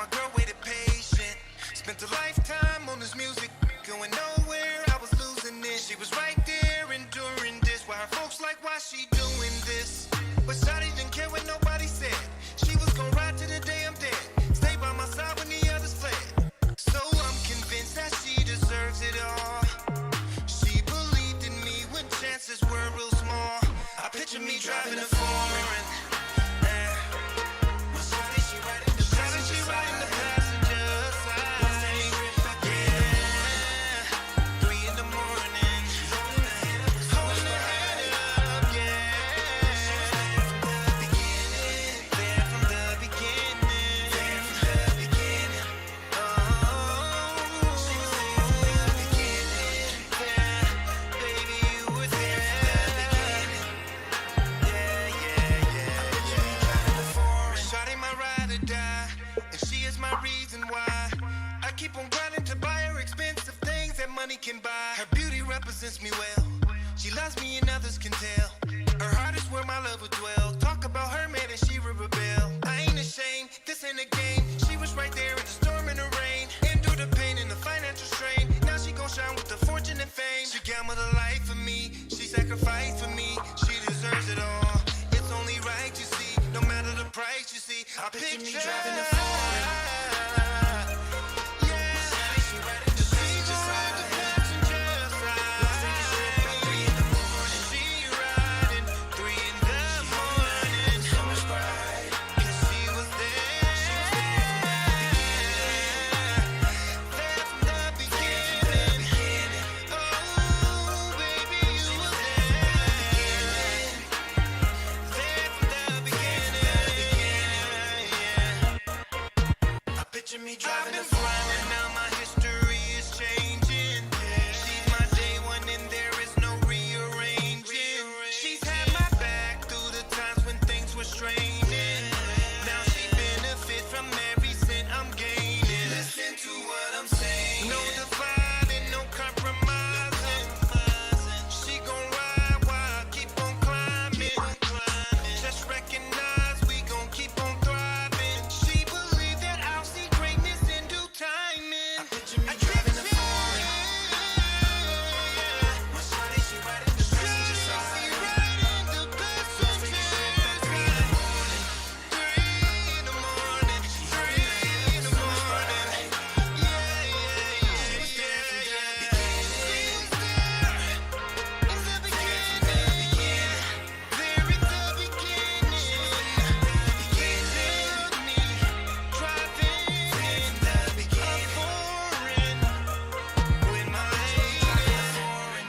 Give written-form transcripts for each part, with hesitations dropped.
my girl waited patient. Spent a lifetime on this music, going nowhere, I was losing it. She was right there enduring this, while her folks like, why she doing this? But Shawty didn't care what nobody said. She was gonna ride to the day I'm dead, stay by my side when the others fled. So I'm convinced that she deserves it all. She believed in me when chances were real small. I picture me driving a foreign. Can buy. Her beauty represents me well. She loves me and others can tell. Her heart is where my love would dwell. Talk about her man and she would rebel. I ain't ashamed, this ain't a game. She was right there in the storm and the rain. Endure the pain and the financial strain. Now she gon' shine with the fortune and fame. She gambled her life for me. She sacrificed for me. She deserves it all. It's only right, you see. No matter the price, you see. I picture me driving a foreign. Me driving the flying, now my history is changing. She's my day one and there is no rearranging. She's had my back through the times when things were straining. Now she benefits from every cent I'm gaining. Listen to what I'm saying. No dividing, no compromising. She gon' ride while I keep on climbing. Just recognize we gon' keep on thriving. She believed that I'll see greatness in due timing. I picture me driving a foreign. My shawty, she riding the passenger side. She riding the passenger side. 3 in the morning. 3 in the morning. Yeah, yeah, yeah. She was there from the beginning. In the beginning. There in the beginning. Took me driving in the beginning. Foreign with my foreign.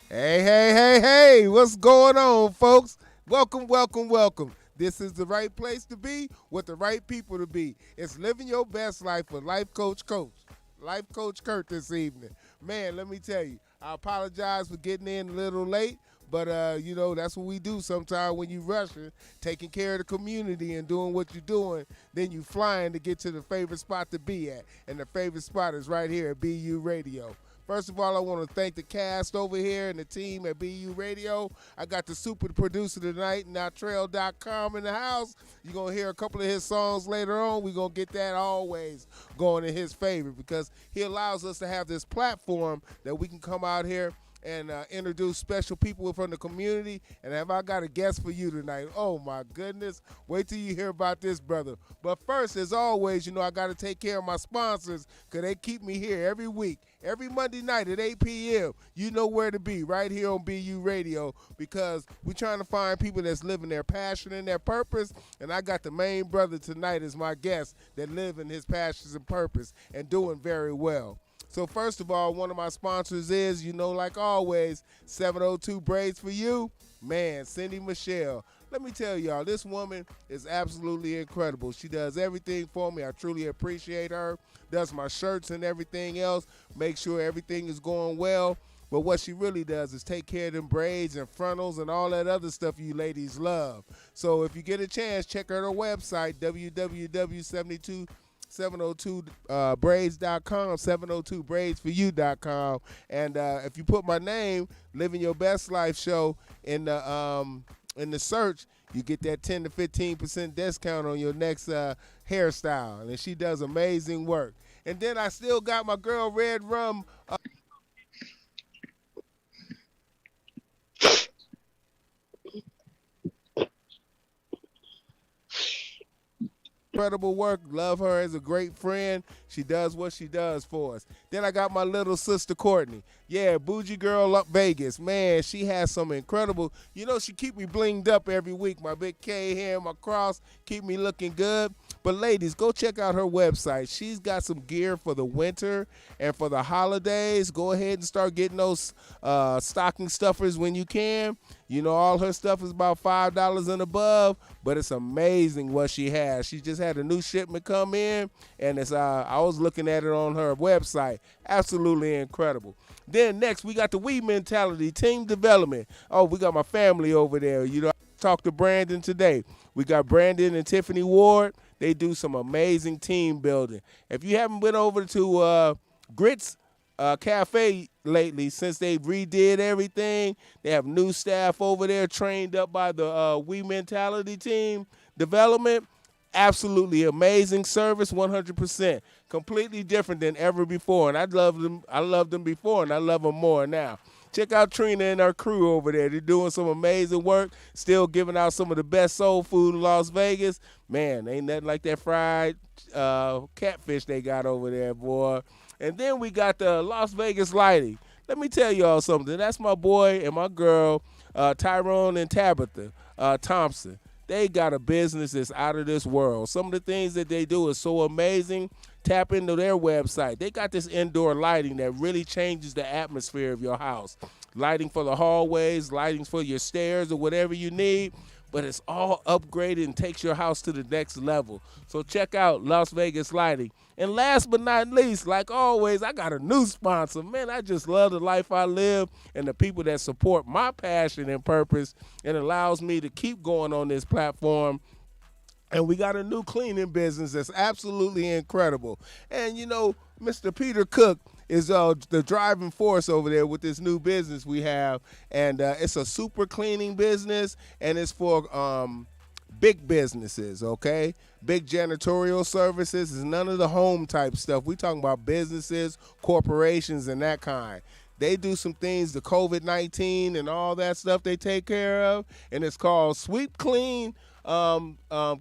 Hey, hey, hey, hey, what's going on, folks? Welcome, welcome, welcome. This is the right place to be with the right people to be. It's Living Your Best Life with Life Coach Kurt this evening. Man, let me tell you, I apologize for getting in a little late, but, that's what we do sometimes when you rushing, taking care of the community and doing what you're doing, then you flying to get to the favorite spot to be at, and the favorite spot is right here at BU Radio. First of all, I want to thank the cast over here and the team at BU Radio. I got the super producer tonight, Natrell.com in the house. You're going to hear a couple of his songs later on. We're going to get that always going in his favor because he allows us to have this platform that we can come out here and introduce special people from the community. And have I got a guest for you tonight? Oh, my goodness. Wait till you hear about this, brother. But first, as always, I got to take care of my sponsors because they keep me here every week. Every Monday night at 8 p.m., you know where to be, right here on BU Radio, because we're trying to find people that's living their passion and their purpose, and I got the main brother tonight as my guest that live in his passions and purpose and doing very well. So first of all, one of my sponsors is, like always, 702 Braids for You. Man, Cindy Michelle. Let me tell y'all, this woman is absolutely incredible. She does everything for me. I truly appreciate her. Does my shirts and everything else. Make sure everything is going well. But what she really does is take care of them braids and frontals and all that other stuff you ladies love. So if you get a chance, check out her website, www.702braids.com, 702braidsforyou.com. And if you put my name, Living Your Best Life Show, in the in the search, you get that 10 to 15% discount on your next hairstyle. And she does amazing work. And then I still got my girl Red Rum. Incredible work. Love her as a great friend. She does what she does for us. Then I got my little sister Courtney. Yeah, bougie girl up Vegas. Man, she has some incredible. You know, she keep me blinged up every week. My big K here, my cross, keep me looking good. But ladies, go check out her website. She's got some gear for the winter and for the holidays. Go ahead and start getting those stocking stuffers when you can. You know, all her stuff is about $5 and above, but it's amazing what she has. She just had a new shipment come in, and it's I was looking at it on her website. Absolutely incredible. Then next, we got the We Mentality Team Development. Oh, we got my family over there. You know, I talked to Brandon today. We got Brandon and Tiffany Ward. They do some amazing team building. If you haven't been over to Grits Cafe lately, since they redid everything, they have new staff over there trained up by the We Mentality Team Development. Absolutely amazing service, 100%. Completely different than ever before. And I loved them before, and I love them more now. Check out Trina and her crew over there. They're doing some amazing work, still giving out some of the best soul food in Las Vegas. Man, ain't nothing like that fried catfish they got over there, boy. And then we got the Las Vegas Lighting. Let me tell y'all something. That's my boy and my girl, Tyrone and Tabitha Thompson. They got a business that's out of this world. Some of the things that they do is so amazing. Tap into their website. They got this indoor lighting that really changes the atmosphere of your house. Lighting for the hallways, lighting for your stairs or whatever you need. But it's all upgraded and takes your house to the next level. So check out Las Vegas Lighting. And last but not least, like always, I got a new sponsor. Man, I just love the life I live and the people that support my passion and purpose and allows me to keep going on this platform. And we got a new cleaning business that's absolutely incredible. And, you know, Mr. Peter Cook is the driving force over there with this new business we have. And it's a super cleaning business, and it's for big businesses, okay? Big janitorial services. Is none of the home type stuff. We talking about businesses, corporations, and that kind. They do some things, the COVID-19 and all that stuff they take care of, and it's called Sweep Clean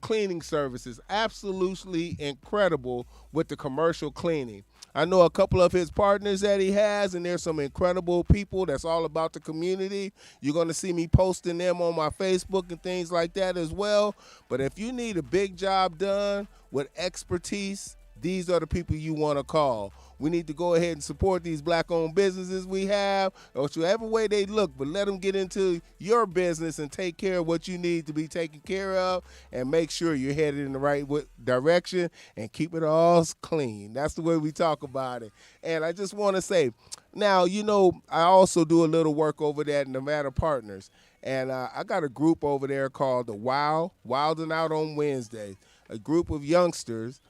cleaning services. Absolutely incredible with the commercial cleaning. I know a couple of his partners that he has, and there's some incredible people that's all about the community. You're going to see me posting them on my Facebook and things like that as well. But if you need a big job done with expertise, these are the people you want to call. We need to go ahead and support these black-owned businesses we have, or whichever way they look, but let them get into your business and take care of what you need to be taken care of and make sure you're headed in the right direction and keep it all clean. That's the way we talk about it. And I just want to say, now, you know, I also do a little work over there at Nevada Partners, and I got a group over there called the Wild and Out on Wednesday, a group of youngsters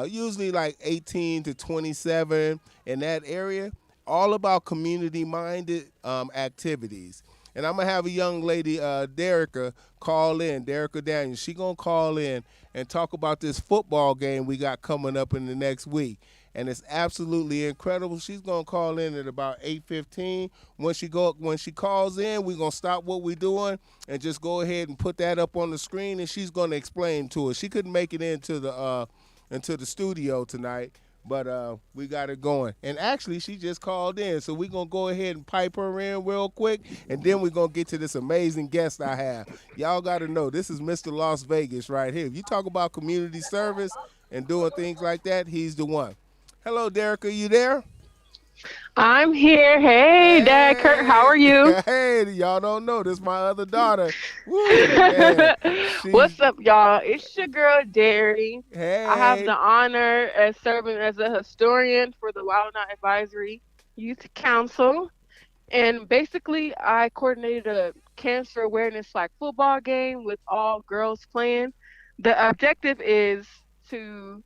usually like 18 to 27 in that area, all about community-minded activities. And I'm going to have a young lady, Derica, call in, Derica Daniels. She's going to call in and talk about this football game we got coming up in the next week. And it's absolutely incredible. She's going to call in at about 8:15. When she calls in, we're going to stop what we're doing and just go ahead and put that up on the screen, and she's going to explain to us. She couldn't make it into the studio tonight, but we got it going. And actually, she just called in, so we're going to go ahead and pipe her in real quick, and then we're going to get to this amazing guest I have. Y'all got to know, this is Mr. Las Vegas right here. If you talk about community service and doing things like that, he's the one. Hello, Derek, are you there? I'm here. Hey, Dad Kurt, how are you? Hey, y'all don't know, this is my other daughter. Woo, man. What's up, y'all? It's your girl, Derry. I have Hey. the honor of serving as a historian for the Wild Knot Advisory Youth Council. And basically, I coordinated a cancer awareness flag football game with all girls playing. The objective is to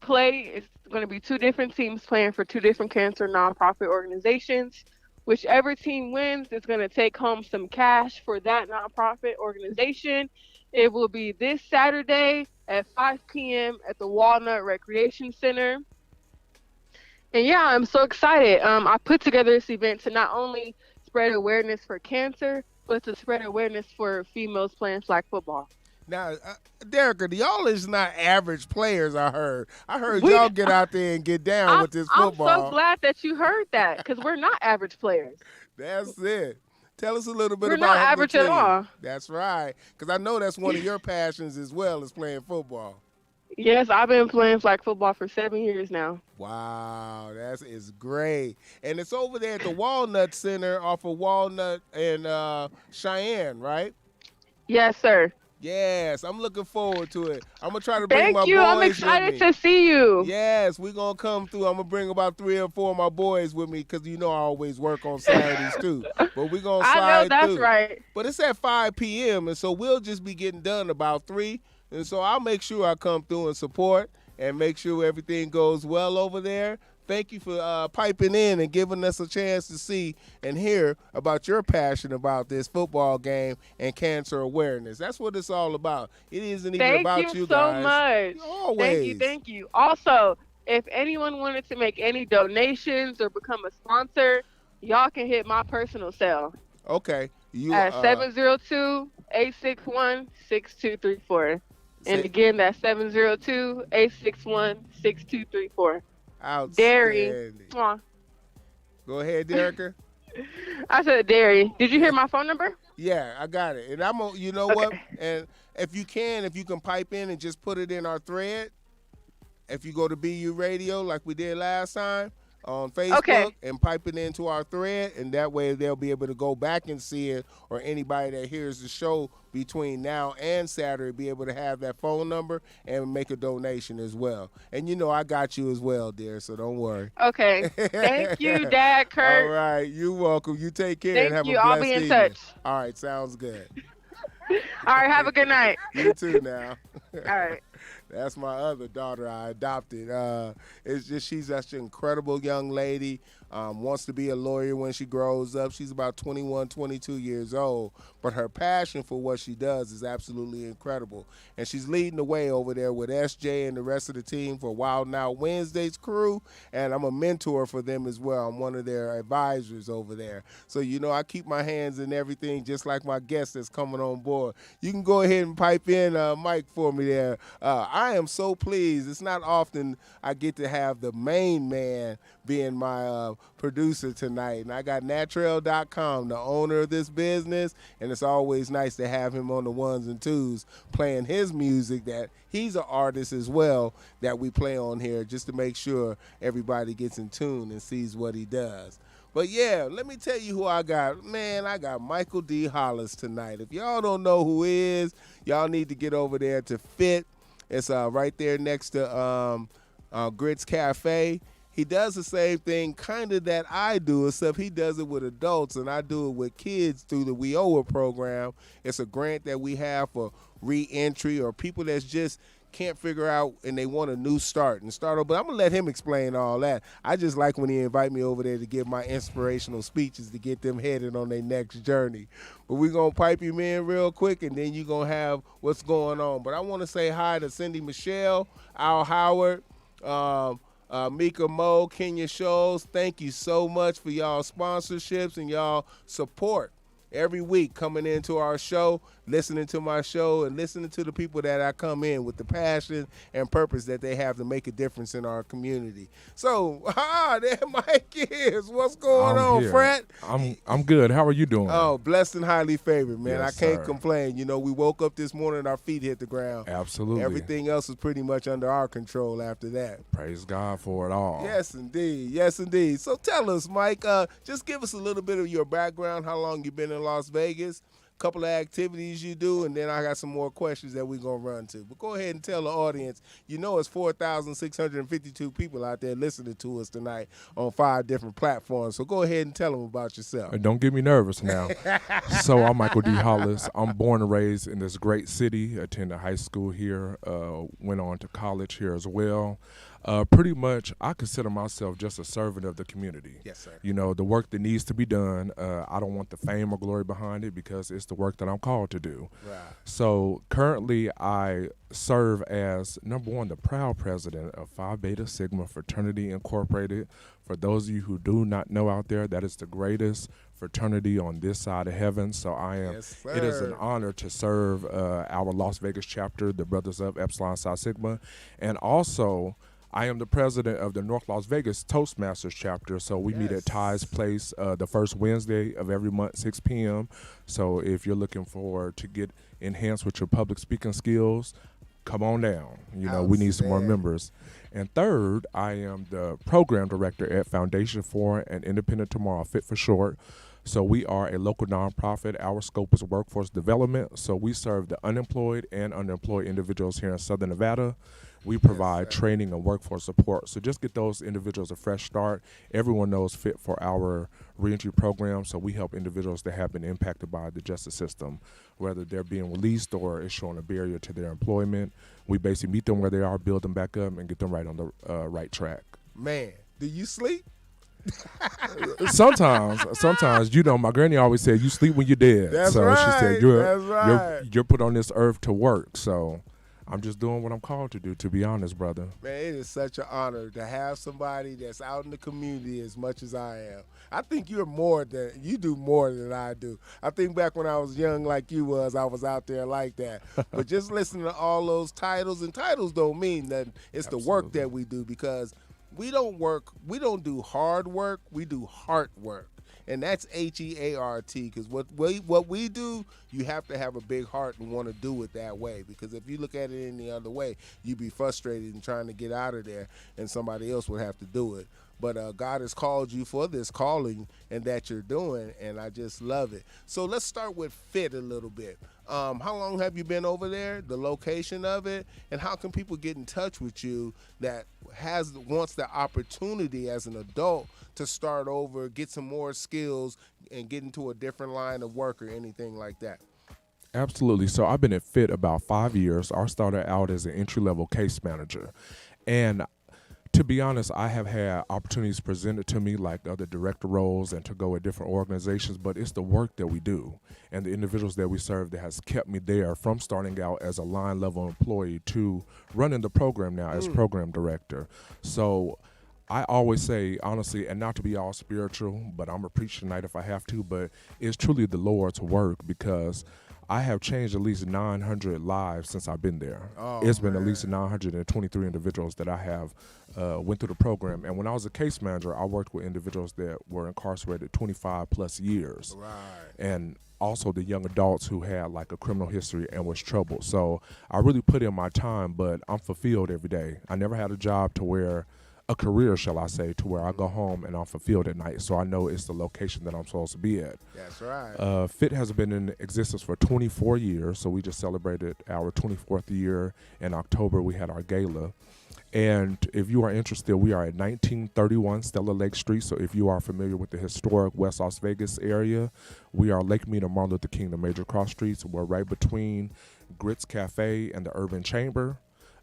play. It's going to be two different teams playing for two different cancer nonprofit organizations. Whichever team wins is going to take home some cash for that nonprofit organization. It will be this Saturday at 5 p.m. at the Walnut Recreation Center. And yeah, I'm so excited. I put together this event to not only spread awareness for cancer, but to spread awareness for females playing flag football. Now, Derica, y'all is not average players, I heard. I heard We- y'all get out there and get down with this I'm football. so glad that you heard that because we're not average players. That's it. Tell us a little bit We're about not Humble average at Team. all. That's right. Because I know that's one of your passions as well as playing football. Yes, I've been playing flag football for 7 years now. Wow, that is great. And it's over there at the Walnut Center off of Walnut and Cheyenne, right? Yes, sir. Yes, I'm looking forward to it. I'm going to try to bring my Thank you. boys I'm with excited me. to see you. Yes, we're going to come through. I'm going to bring about 3 or 4 of my boys with me because you know I always work on Saturdays too. But we're going to slide I know that's through. right. But it's at 5 p.m., and so we'll just be getting done about 3. And so I'll make sure I come through and support and make sure everything goes well over there. Thank you for piping in and giving us a chance to see and hear about your passion about this football game and cancer awareness. That's what it's all about. It isn't even Thank about you you so guys. much. Always. Thank you. Also, if anyone wanted to make any donations or become a sponsor, y'all can hit my personal cell Okay. You at 702-861-6234. And say- again, that's 702-861-6234. Dairy. outstanding. Aw. Go ahead, Derica. I said Dairy. Did you hear my phone number? Yeah, I got it. And I'm you know what? And if you can pipe in and just put it in our thread, if you go to BU Radio like we did last time on Facebook Okay. and pipe it into our thread, and that way they'll be able to go back and see it, or anybody that hears the show between now and Saturday be able to have that phone number and make a donation as well. And you know I got you as well, dear, so don't worry. Okay. Thank you, Dad, Kurt. All right, you're welcome. You take care Thank and have you. a blessed I'll be in evening. touch. All right, sounds good. All right. Have a good night. You too now. All right. That's my other daughter I adopted. It's just she's such an incredible young lady. Wants to be a lawyer when she grows up. She's about 21, 22 years old, but her passion for what she does is absolutely incredible. And she's leading the way over there with SJ and the rest of the team for Wild Now Wednesdays crew, and I'm a mentor for them as well. I'm one of their advisors over there. So, you know, I keep my hands in everything just like my guest that's coming on board. You can go ahead and pipe in, Mike, for me there. I am so pleased. It's not often I get to have the main man being my producer tonight. And I got Natrel.com, the owner of this business, and it's always nice to have him on the ones and twos playing his music that he's an artist as well that we play on here just to make sure everybody gets in tune and sees what he does. But yeah, let me tell you who I got. Man, I got Michael D. Hollis tonight. If y'all don't know who he is, y'all need to get over there to Fit. It's right there next to Grits Cafe. He does the same thing kind of that I do, except he does it with adults, and I do it with kids through the WIOA program. It's a grant that we have for re-entry or people that's just can't figure out and they want a new start and start over. But I'm going to let him explain all that. I just like when he invite me over there to give my inspirational speeches to get them headed on their next journey. But we're going to pipe him in real quick, and then you're going to have what's going on. But I want to say hi to Cindy Michelle, Al Howard, Mika Mo, Kenya Shows. Thank you so much for y'all sponsorships and y'all support every week coming into our show, listening to my show, and listening to the people that I come in with the passion and purpose that they have to make a difference in our community. So, there Mike is. What's going on, here. Fred? I'm good. How are you doing? Oh, blessed and highly favored, man. Yes, I can't sir. complain. You know, we woke up this morning, our feet hit the ground. Absolutely. Everything else is pretty much under our control after that. Praise God for it all. Yes, indeed. Yes, indeed. So tell us, Mike, just give us a little bit of your background, how long you've been in Las Vegas, a couple of activities you do, and then I got some more questions that we're going to run to. But go ahead and tell the audience, you know it's 4,652 people out there listening to us tonight on 5 different platforms. So go ahead and tell them about yourself. Don't get me nervous now. So I'm Michael D. Hollis. I'm born and raised in this great city, attended high school here, went on to college here as well. Pretty much, I consider myself just a servant of the community. Yes, sir. You know, the work that needs to be done, I don't want the fame or glory behind it because it's the work that I'm called to do. Right. So currently, I serve as, number one, the proud president of Phi Beta Sigma Fraternity Incorporated. For those of you who do not know out there, that is the greatest fraternity on this side of heaven. So I am. Yes, It is an sir. honor to serve our Las Vegas chapter, the Brothers of Epsilon Psi Sigma, and also I am the president of the North Las Vegas Toastmasters chapter. So we meet Yes. at Ty's Place the first Wednesday of every month, 6 p.m. So if you're looking for to get enhanced with your public speaking skills, come on down. You know, we need some more Outstanding. members. And third, I am the program director at Foundation for an Independent Tomorrow, FIT for short. So we are a local nonprofit. Our scope is workforce development. So we serve the unemployed and underemployed individuals here in Southern Nevada. We provide sir. training and workforce support. So just get those individuals a fresh start. Everyone knows FIT for our reentry program. So we help individuals that have been impacted by the justice system, whether they're being released or it's showing a barrier to their employment. We basically meet them where they are, build them back up, and get them right on the right track. Man, do you sleep? Sometimes, you know, my granny always said, "You sleep when you're dead." That's so she right, said, that's right. you're put on this earth to work." So I'm just doing what I'm called to do. To be honest, brother. Man, it is such an honor to have somebody that's out in the community as much as I am. I think you do more than I do. I think back when I was young like you was, I was out there like that. But just listening to all those titles, and titles don't mean that it's the work Absolutely. that we do, because we don't do hard work, we do heart work. And that's HEART, because what we do, you have to have a big heart and want to do it that way. Because if you look at it any other way, you'd be frustrated and trying to get out of there, and somebody else would have to do it. But God has called you for this calling and that you're doing, and I just love it. So let's start with FIT a little bit. How long have you been over there, the location of it, and how can people get in touch with you that wants the opportunity as an adult to start over, get some more skills, and get into a different line of work or anything like that? Absolutely. So I've been at FIT about 5 years. I started out as an entry-level case manager. And to be honest, I have had opportunities presented to me like other director roles and to go at different organizations, but it's the work that we do and the individuals that we serve that has kept me there from starting out as a line level employee to running the program now as program director. So I always say, honestly, and not to be all spiritual, but I'm a preacher tonight if I have to, but it's truly the Lord's work, because I have changed at least 900 lives since I've been there. Oh, It's been at man. least 923 individuals that I have went through the program. And when I was a case manager, I worked with individuals that were incarcerated 25 plus years. Right. And also the young adults who had like a criminal history and was troubled. So I really put in my time, but I'm fulfilled every day. I never had a job to where a career, shall I say, to where I go home and I'm fulfilled at night. So I know it's the location that I'm supposed to be at. That's right. FIT has been in existence for 24 years. So we just celebrated our 24th year in October. We had our gala. And if you are interested, we are at 1931 Stella Lake Street. So if you are familiar with the historic West Las Vegas area, we are Lake Mead and Martin Luther King, the major cross streets. We're right between Grits Cafe and the Urban Chamber.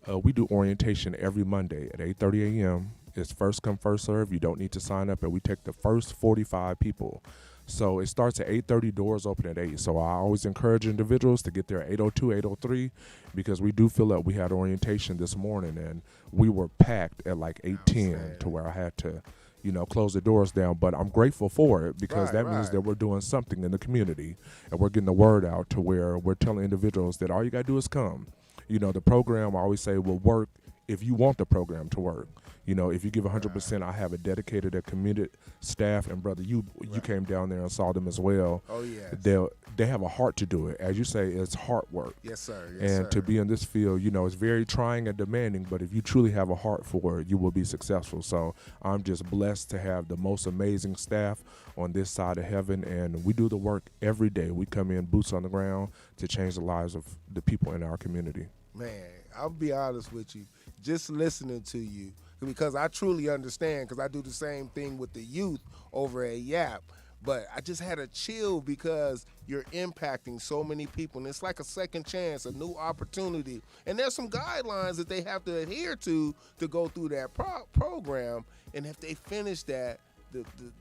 We do orientation every Monday at 8:30 a.m. It's first come, first serve. You don't need to sign up, and we take the first 45 people. So it starts at 8:30, doors open at 8. So I always encourage individuals to get there at 8:02, 8:03, because we do fill up. We had orientation this morning, and we were packed at like 8:10 to where I had to, close the doors down. But I'm grateful for it, because that means that we're doing something in the community, and we're getting the word out to where we're telling individuals that all you got to do is come. The program, I always say, will work if you want the program to work. If you give 100%, I have a dedicated, a committed staff. And brother, you came down there and saw them as well. Oh, yes. They have a heart to do it. As you say, it's hard work. Yes, sir. Yes, And sir. to be in this field, it's very trying and demanding, but if you truly have a heart for it, you will be successful. So I'm just blessed to have the most amazing staff on this side of heaven, and we do the work every day. We come in boots on the ground to change the lives of the people in our community. Man, I'll be honest with you. Just listening to you, because I truly understand, because I do the same thing with the youth over at YAP. But I just had a chill because you're impacting so many people. And it's like a second chance, a new opportunity. And there's some guidelines that they have to adhere to go through that program. And if they finish that,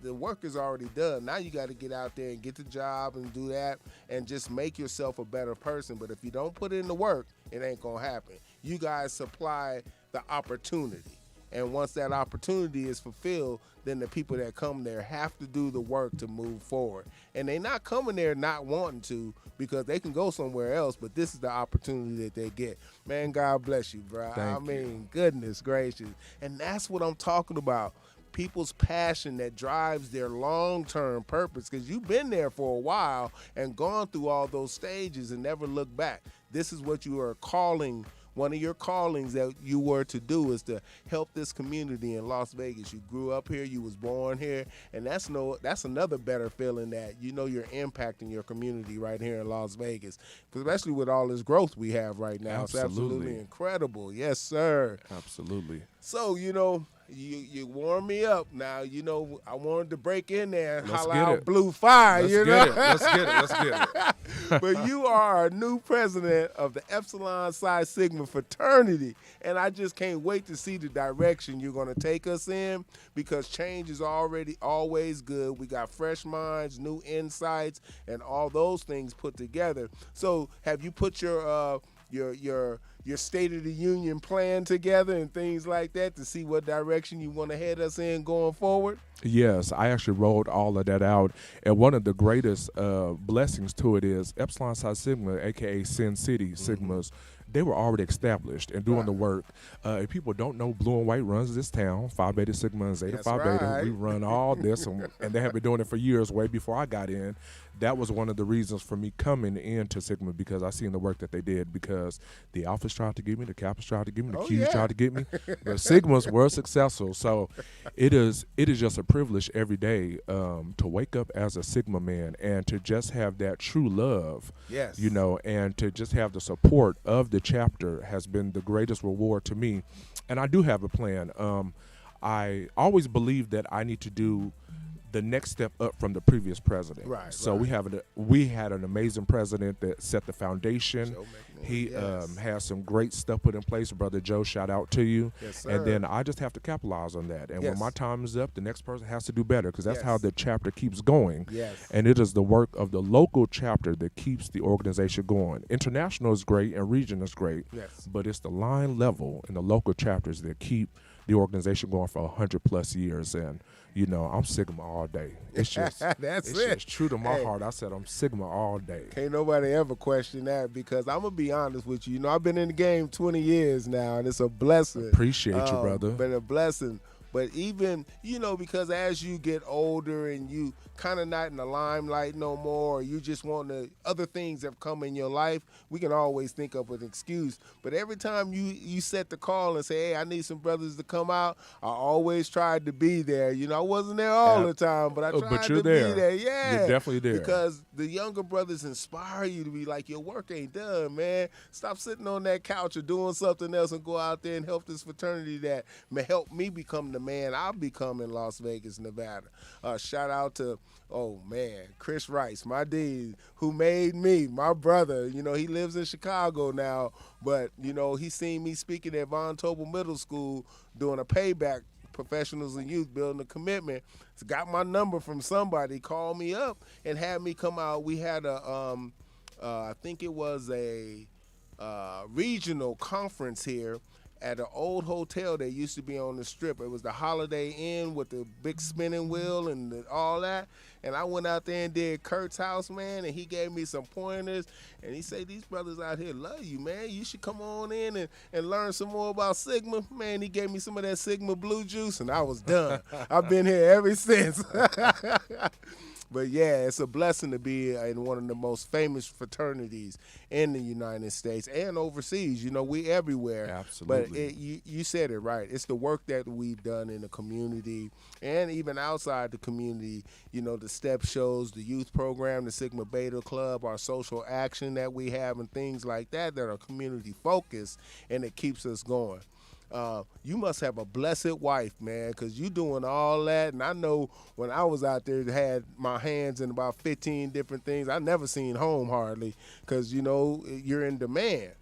the work is already done. Now you got to get out there and get the job and do that and just make yourself a better person. But if you don't put in the work, it ain't going to happen. You guys supply the opportunity. And once that opportunity is fulfilled, then the people that come there have to do the work to move forward. And they're not coming there not wanting to, because they can go somewhere else, but this is the opportunity that they get. Man, God bless you, bro. Thank you. Goodness gracious. And that's what I'm talking about. People's passion that drives their long-term purpose, because you've been there for a while and gone through all those stages and never looked back. This is what you are calling. One of your callings that you were to do is to help this community in Las Vegas. You grew up here, you was born here, and that's another better feeling that you know you're impacting your community right here in Las Vegas, especially with all this growth we have right now. Absolutely. It's absolutely incredible. Yes, sir. Absolutely. So, you warm me up now. I wanted to break in there and Let's holler get out it. Blue Fire. Let's you get know? it. Let's get it. But you are a new president of the Epsilon Psi Sigma fraternity, and I just can't wait to see the direction you're going to take us in, because change is always good. We got fresh minds, new insights, and all those things put together. So have you put your State of the Union plan together and things like that to see what direction you want to head us in going forward? Yes, I actually wrote all of that out. And one of the greatest blessings to it is Epsilon Psi Sigma, a.k.a. Sin City Sigmas, they were already established and doing the work. If people don't know, Blue and White runs this town, Phi Beta Sigma and Zeta That's Phi Beta. right. We run all this, and they have been doing it for years, way before I got in. That was one of the reasons for me coming into Sigma, because I seen the work that they did, because the Alphas tried to get me, the Kappas tried to get me, the Qs tried to get me, but Sigmas were successful. So it is just a privilege every day to wake up as a Sigma man and to just have that true love, Yes. and to just have the support of the chapter has been the greatest reward to me. And I do have a plan. I always believe that I need to do the next step up from the previous president. Right. So we had an amazing president that set the foundation. Joe McMillan, He yes. has some great stuff put in place. Brother Joe, shout out to you. Yes, sir. And then I just have to capitalize on that. And when Yes. my time is up, the next person has to do better, because that's Yes. how the chapter keeps going. Yes. And it is the work of the local chapter that keeps the organization going. International is great and region is great, Yes. but it's the line level and the local chapters that keep the organization going for 100+ years. And I'm Sigma all day. It's just That's it's it. just true to my Hey. heart. I said I'm Sigma all day. Can't nobody ever question that, because I'm going to be honest with you. I've been in the game 20 years now, and it's a blessing. Appreciate you, brother. Been a blessing. But even, because as you get older and you kind of not in the limelight no more, or you just want to, other things have come in your life, we can always think of an excuse. But every time you set the call and say, hey, I need some brothers to come out, I always tried to be there. I wasn't there all the time, but I tried but you're to there. be there. Yeah. You're definitely there. Because the younger brothers inspire you to be like, your work ain't done, man. Stop sitting on that couch or doing something else and go out there and help this fraternity that may help me become the man I'll become in Las Vegas, Nevada. Shout out to, Chris Rice, my dude, who made me, my brother. He lives in Chicago now, but, he seen me speaking at Von Tobel Middle School doing a payback, professionals and youth building a commitment. Got my number from somebody, called me up and had me come out. We had I think it was a regional conference here at an old hotel that used to be on the Strip. It was the Holiday Inn with the big spinning wheel and all that. And I went out there and did Kurt's house, man, and he gave me some pointers. And he said, these brothers out here love you, man. You should come on in and learn some more about Sigma. Man, he gave me some of that Sigma blue juice, and I was done. I've been here ever since. But yeah, it's a blessing to be in one of the most famous fraternities in the United States and overseas. We everywhere. Absolutely. But you said it right. It's the work that we've done in the community and even outside the community. The step shows, the youth program, the Sigma Beta Club, our social action that we have, and things like that are community focused, and it keeps us going. You must have a blessed wife, man, because you doing all that. And I know when I was out there, had my hands in about 15 different things. I never seen home hardly because, you know, you're in demand.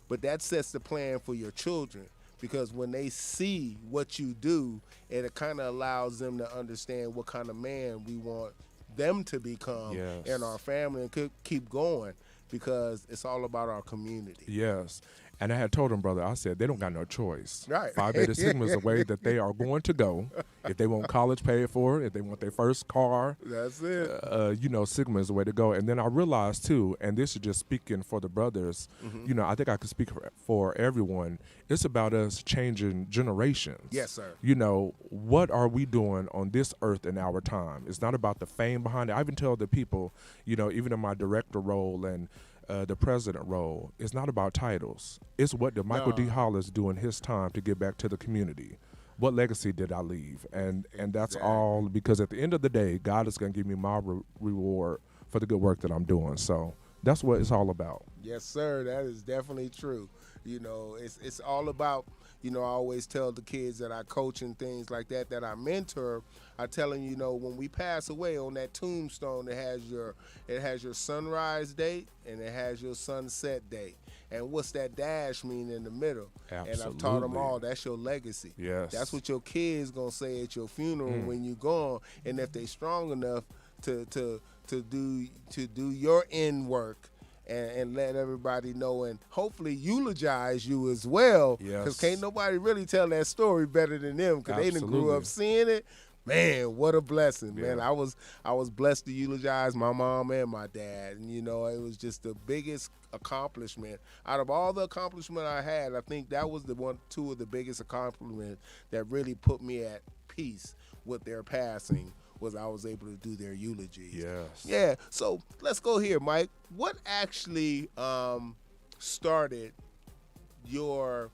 But that sets the plan for your children, because when they see what you do, it kind of allows them to understand what kind of man we want them to become Yes. in our family, and could keep going, because it's all about our community. Yes. And I had told him, brother, I said, they don't got no choice. Right. Phi Beta Sigma is the way that they are going to go. If they want college paid for, if they want their first car, That's it. you know, Sigma is the way to go. And then I realized, too, and this is just speaking for the brothers, you know, I think I could speak for everyone. It's about us changing generations. Yes, sir. You know, what are we doing on this earth in our time? It's not about the fame behind it. I even tell the people, you know, even in my director role and the president role, it's not about titles. It's what did Michael D. Hollis do in his time to give back to the community? What legacy did I leave? And that's all, because at the end of the day, God is going to give me my reward for the good work that I'm doing. So that's what it's all about. Yes, sir. That is definitely true. You know, it's all about, you know, I always tell the kids that I coach and things like that, that I mentor, I tell them, you know, when we pass away, on that tombstone, it has your sunrise date and it has your sunset date. And what's that dash mean in the middle? Absolutely. And I've taught them all, that's your legacy. Yes. That's what your kids gonna say at your funeral when you gone. And if they strong enough to do your end work, and let everybody know, and hopefully eulogize you as well. Yes. Because can't nobody really tell that story better than them, because they done grew Absolutely. up seeing it. Man, what a blessing, man. Yeah. I was blessed to eulogize my mom and my dad. And, you know, it was just the biggest accomplishment. Out of all the accomplishment I had, I think that was two of the biggest accomplishments that really put me at peace with their passing, was I was able to do their eulogies. Yes. Yeah, so let's go here, Mike. What actually started your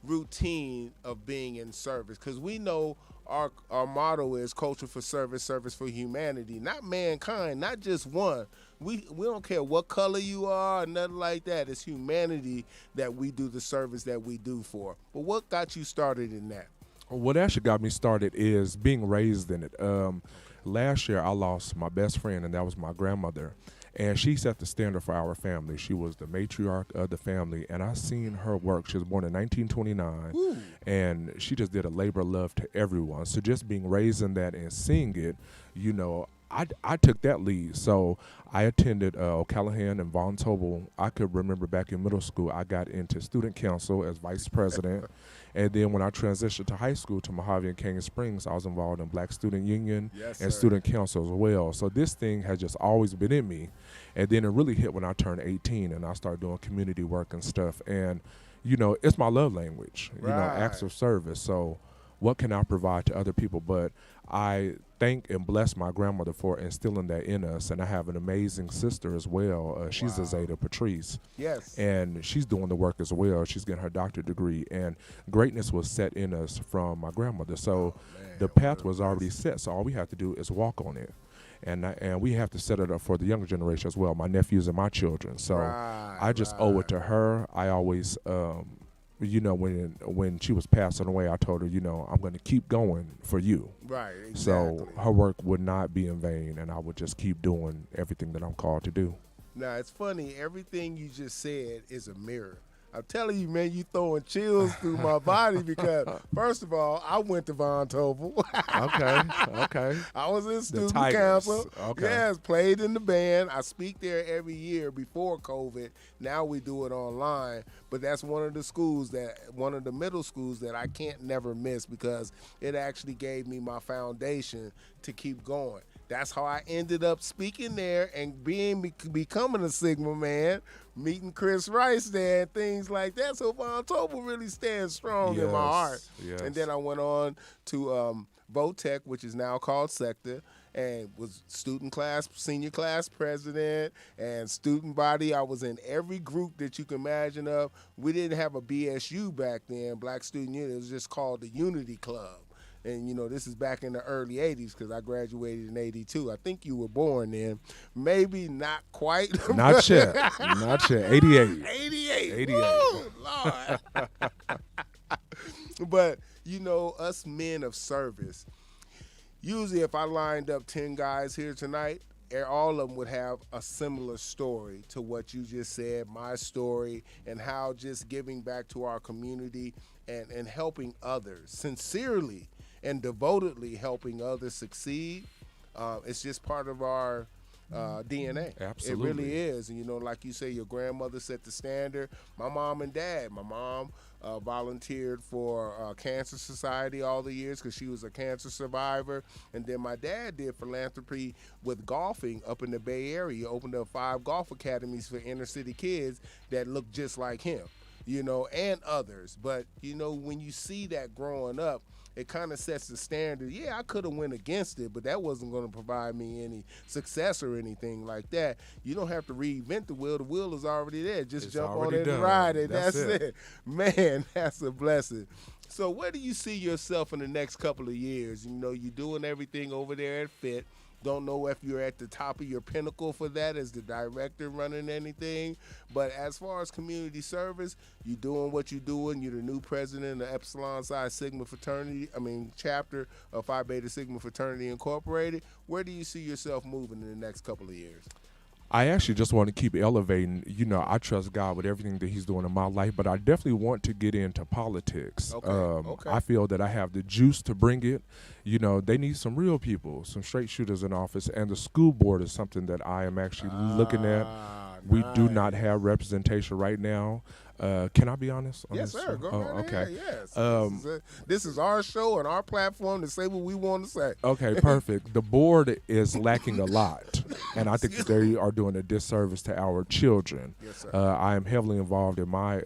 routine of being in service? Because we know our motto is culture for service, service for humanity, not mankind, not just one. We don't care what color you are, nothing like that. It's humanity that we do the service that we do for. But what got you started in that? What actually got me started is being raised in it. Last year, I lost my best friend, and that was my grandmother. And she set the standard for our family. She was the matriarch of the family, and I seen her work. She was born in 1929, and she just did a labor of love to everyone. So just being raised in that and seeing it, you know, I took that lead. So I attended O'Callahan and Von Tobel. I could remember back in middle school, I got into student council as vice president. And then when I transitioned to high school to Mojave and Canyon Springs, I was involved in Black Student Union Yes, and sir. student council as well. So this thing has just always been in me. And then it really hit when I turned 18 and I started doing community work and stuff. And, you know, it's my love language, you know, acts Right. of service. So what can I provide to other people? But I thank and bless my grandmother for instilling that in us. And I have an amazing sister as well. She's a Zeta, Patrice. Yes. And she's doing the work as well. She's getting her doctorate degree. And greatness was set in us from my grandmother. So the path was already set. So all we have to do is walk on it. And we have to set it up for the younger generation as well, my nephews and my children. So I just owe it to her. I always, you know, when she was passing away, I told her, you know, I'm going to keep going for you. Right, exactly. So her work would not be in vain, and I would just keep doing everything that I'm called to do. Now, it's funny, everything you just said is a mirror. I'm telling you, man, you throwing chills through my body because, first of all, I went to Von Tobel. Okay. I was in student Tigers. council. Okay. Yes, played in the band. I speak there every year before COVID. Now we do it online. But that's one of the middle schools that I can't never miss because it actually gave me my foundation to keep going. That's how I ended up speaking there and becoming a Sigma man, meeting Chris Rice there and things like that. So Von Tobel really stands strong in my heart. Yes. And then I went on to Votech, which is now called Sector, and was senior class president, and student body. I was in every group that you can imagine of. We didn't have a BSU back then, Black Student Union. It was just called the Unity Club. And, you know, this is back in the early 80s because I graduated in 82. I think you were born then. Maybe not quite. Not yet. Not yet. 88. 88. 88. Woo, Lord. But you know, us men of service. Usually, if I lined up 10 guys here tonight, all of them would have a similar story to what you just said, my story, and how just giving back to our community and helping others, sincerely and devotedly helping others succeed. It's just part of our DNA. Absolutely. It really is. And, you know, like you say, your grandmother set the standard. My mom and dad, my mom volunteered for Cancer Society all the years because she was a cancer survivor. And then my dad did philanthropy with golfing up in the Bay Area. He opened up 5 golf academies for inner city kids that look just like him, you know, and others. But, you know, when you see that growing up, it kind of sets the standard. Yeah, I could have went against it, but that wasn't going to provide me any success or anything like that. You don't have to reinvent the wheel. The wheel is already there. Just It's jump on already it and done. ride it. That's That's it. it. Man, that's a blessing. So where do you see yourself in the next couple of years? You know, you're doing everything over there at FIT. Don't know if you're at the top of your pinnacle for that as the director running anything. But as far as community service, you're doing what you're doing. You're the new president of Epsilon Psi Sigma chapter of Phi Beta Sigma Fraternity Incorporated. Where do you see yourself moving in the next couple of years? I actually just want to keep elevating. You know, I trust God with everything that He's doing in my life, but I definitely want to get into politics. Okay. I feel that I have the juice to bring it. You know, they need some real people, some straight shooters in office, and the school board is something that I am actually looking at. We do not have representation right now. Can I be honest? On Yes, this? sir. Go right okay. ahead. Yes. This is our show and our platform to say what we want to say. Okay, perfect. The board is lacking a lot, and I think that they are doing a disservice to our children. Yes, sir. I am heavily involved in my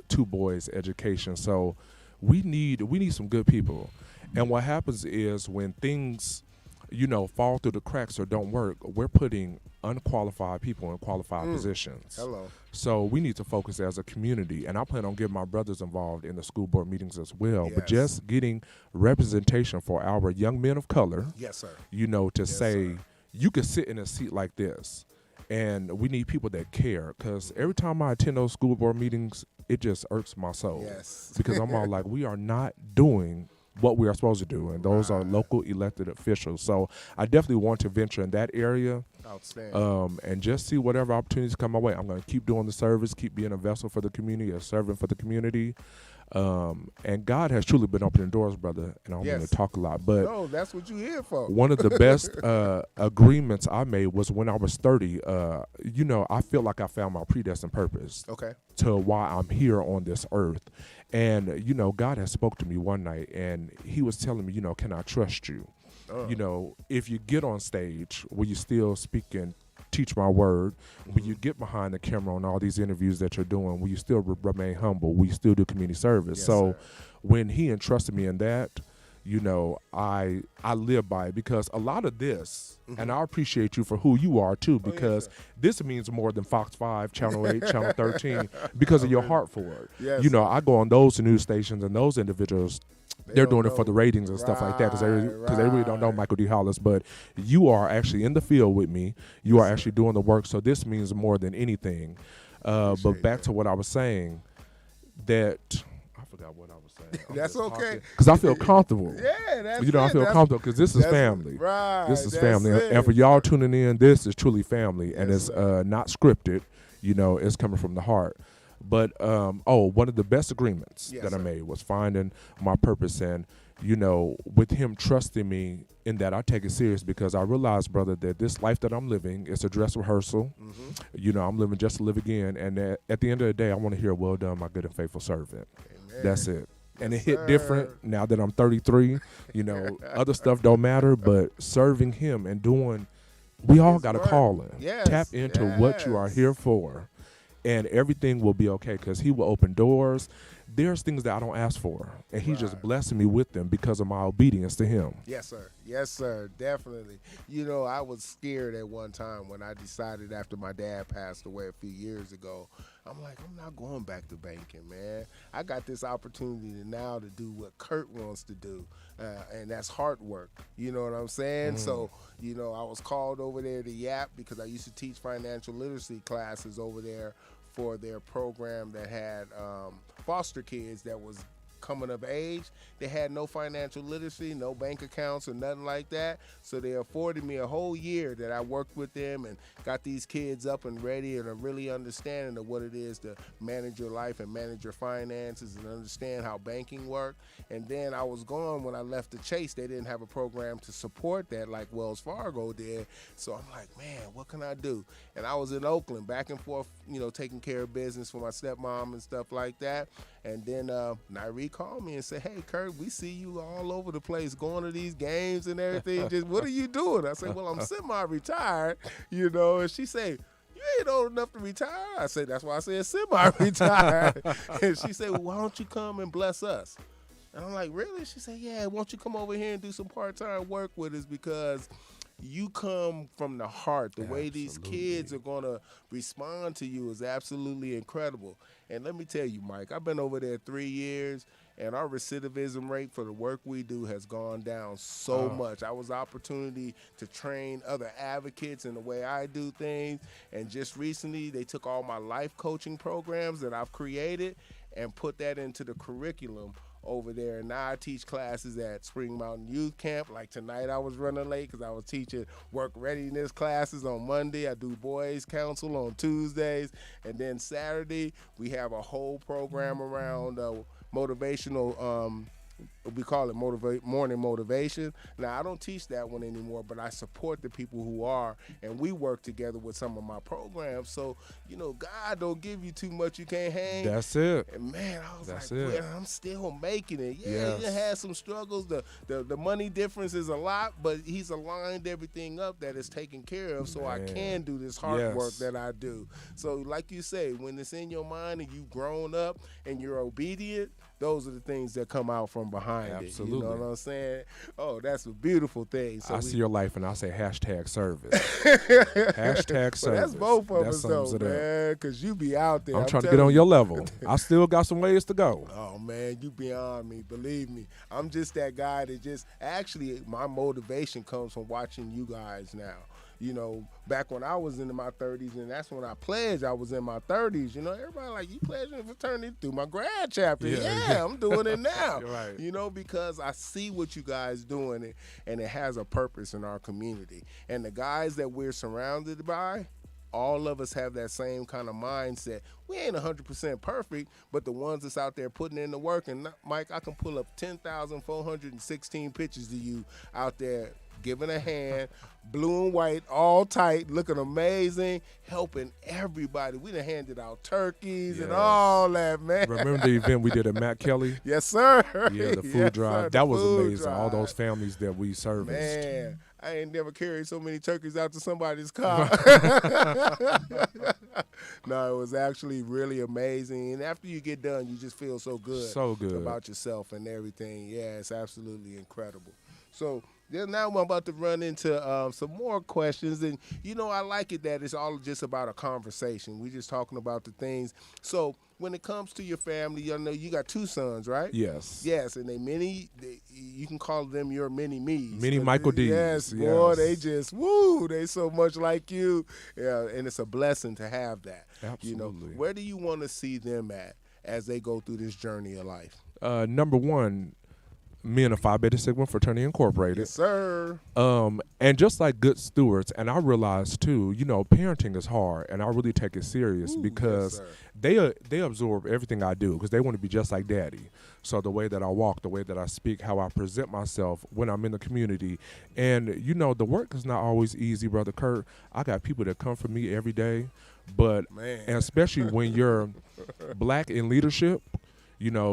2 boys' education, so we need some good people. And what happens is when things, you know, fall through the cracks or don't work, we're putting unqualified people in qualified positions. Hello. So we need to focus as a community, and I plan on getting my brothers involved in the school board meetings as well. But Yes. just getting representation for our young men of color, Yes, sir. you know, to say sir. you could sit in a seat like this, and we need people that care. Because every time I attend those school board meetings, it just irks my soul. Yes. Because I'm all like, we are not doing what we are supposed to do, and those are local elected officials. So I definitely want to venture in that area. Outstanding. And just see whatever opportunities come my way. I'm going to keep doing the service, keep being a vessel for the community, a servant for the community. And God has truly been opening doors, brother. And I'm going Yes. to talk a lot, but No, that's what you're here for. one of the best agreements I made was when I was 30. You know, I feel like I found my predestined purpose Okay. to why I'm here on this earth. And, you know, God has spoke to me one night, and He was telling me, you know, can I trust you? You know, if you get on stage, will you still speak and teach my word? Will you get behind the camera on all these interviews that you're doing? Will you still remain humble? Will you still do community service? Yes, So sir. when He entrusted me in that, you know, I live by it, because a lot of this, and I appreciate you for who you are too, because this means more than Fox 5, Channel 8, Channel 13, because of your heart for it. Yes, You know, I go on those news stations, and those individuals, they're don't doing it for the know. ratings and stuff like that, because they really don't know Right. Michael D. Hollis. But you are actually in the field with me. You are actually doing the work, so this means more than anything. But Appreciate back that. to what I was saying, that I forgot what I was saying. That's okay. Because I feel comfortable. Yeah, that's You know, I it. feel That's- comfortable because this is that's- family. Right. This is that's family. it. And for y'all tuning in, this is truly family. And Yes, it's not scripted. You know, it's coming from the heart. But, one of the best agreements Yes, that I sir. made was finding my purpose. And, you know, with Him trusting me in that, I take it serious, because I realize, brother, that this life that I'm living is a dress rehearsal. Mm-hmm. You know, I'm living just to live again. And at the end of the day, I want to hear, well done, my good and faithful servant. Amen. That's it. And Yes, it hit different sir. now that I'm 33. You know, other stuff don't matter, but serving Him and doing, we all His got a work. calling. Yes, Tap into what you are yes. here for, and everything will be okay, because He will open doors. There's things that I don't ask for, and He's just Right. blessing me with them because of my obedience to Him. Yes, sir. Yes, sir. Definitely. You know, I was scared at one time when I decided after my dad passed away a few years ago. I'm like, I'm not going back to banking, man. I got this opportunity now to do what Kurt wants to do, and that's hard work. You know what I'm saying? So, you know, I was called over there to YAP because I used to teach financial literacy classes over there for their program that had foster kids that was coming of age. They had no financial literacy, no bank accounts or nothing like that. So they afforded me a whole year that I worked with them and got these kids up and ready and a really understanding of what it is to manage your life and manage your finances and understand how banking worked. And then I was gone when I left the Chase. They didn't have a program to support that like Wells Fargo did. So I'm like, man, what can I do? And I was in Oakland, back and forth, taking care of business for my stepmom and stuff like that. And then Nyree called me and said, hey, Kurt, we see you all over the place going to these games and everything. Just what are you doing? I said, well, I'm semi-retired, And she said, you ain't old enough to retire. I said, that's why I said semi-retired. And she said, well, why don't you come and bless us? And I'm like, really? She said, yeah, why don't you come over here and do some part-time work with us, because you come from the heart. The way these kids are going to respond to you is absolutely incredible. And let me tell you, Mike, I've been over there 3 years, and our recidivism rate for the work we do has gone down so much. I was opportunity to train other advocates in the way I do things. And just recently, they took all my life coaching programs that I've created and put that into the curriculum over there. And now I teach classes at Spring Mountain Youth Camp. Like tonight I was running late because I was teaching work readiness classes on Monday. I do boys council on Tuesdays. And then Saturday we have a whole program around motivational we call it morning motivation. Now, I don't teach that one anymore, but I support the people who are, and we work together with some of my programs. So, God don't give you too much you can't hang. That's it. And, man, I was man, I'm still making it. Yeah, he had some struggles. The money difference is a lot, but he's aligned everything up that is taken care of, so I can do this hard work that I do. So, like you say, when it's in your mind and you've grown up and you're obedient, those are the things that come out from behind Absolutely. it. You know what I'm saying? Oh, that's a beautiful thing. So I see your life and I say #service. #service. Well, that's both of that us, though, man, because you be out there. I'm trying to get on your level. I still got some ways to go. Oh, man, you beyond me. Believe me. I'm just that guy that actually, my motivation comes from watching you guys now. Back when I was in my 30s, and that's when I pledged, I was in my 30s. Everybody like, you pledged in fraternity through my grad chapter. Yeah, I'm doing it now. Right. Because I see what you guys doing, and it has a purpose in our community. And the guys that we're surrounded by, all of us have that same kind of mindset. We ain't 100% perfect, but the ones that's out there putting in the work, and Mike, I can pull up 10,416 pictures of you out there giving a hand, blue and white, all tight, looking amazing, helping everybody. We done handed out turkeys and all that, man. Remember the event we did at Matt Kelly? Yes, sir. Yeah, the food drive. Sir, that was amazing. Drive. All those families that we serviced. Man, I ain't never carried so many turkeys out to somebody's car. No, it was actually really amazing. And after you get done, you just feel so good. About yourself and everything. Yeah, it's absolutely incredible. So now I'm about to run into some more questions. And, I like it that it's all just about a conversation. We're just talking about the things. So when it comes to your family, you got 2 sons, right? Yes. Yes, and you can call them your mini-me's. Mini Michael D's. Yes, boy, they just, they so much like you. Yeah, and it's a blessing to have that. Absolutely. Where do you want to see them at as they go through this journey of life? Number one, me and the Phi Beta Sigma Fraternity Incorporated. Yes, sir. And just like good stewards, and I realize too, parenting is hard, and I really take it serious because they absorb everything I do because they want to be just like daddy. So the way that I walk, the way that I speak, how I present myself when I'm in the community. And, the work is not always easy, Brother Kurt. I got people that come for me every day, but and especially when you're black in leadership,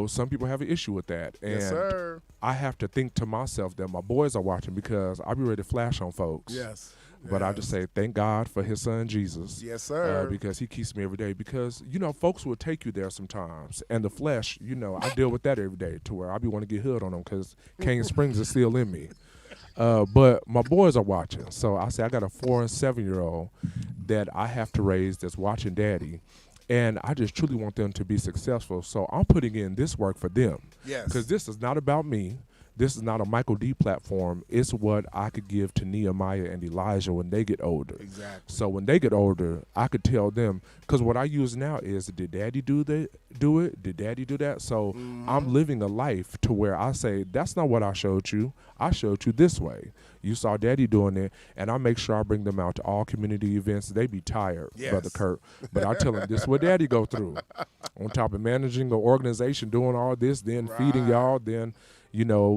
some people have an issue with that. And yes, sir. I have to think to myself that my boys are watching because I'll be ready to flash on folks. Yes. But I just say thank God for his son, Jesus. Yes, sir. Because he keeps me every day. Because, folks will take you there sometimes. And the flesh, I deal with that every day to where I be want to get hood on them because Cane Springs is still in me. But my boys are watching. So I say I got a 4- and 7-year-old that I have to raise that's watching daddy. And I just truly want them to be successful. So I'm putting in this work for them. Yes. Because this is not about me. This is not a Michael D platform. It's what I could give to Nehemiah and Elijah when they get older. Exactly. So when they get older, I could tell them, because what I use now is, did Daddy do it? Did Daddy do that? So I'm living a life to where I say, that's not what I showed you. I showed you this way. You saw Daddy doing it, and I make sure I bring them out to all community events. They be tired, Yes. Brother Kurt, but I tell them this is what Daddy go through. On top of managing an organization, doing all this, then feeding Right. y'all, then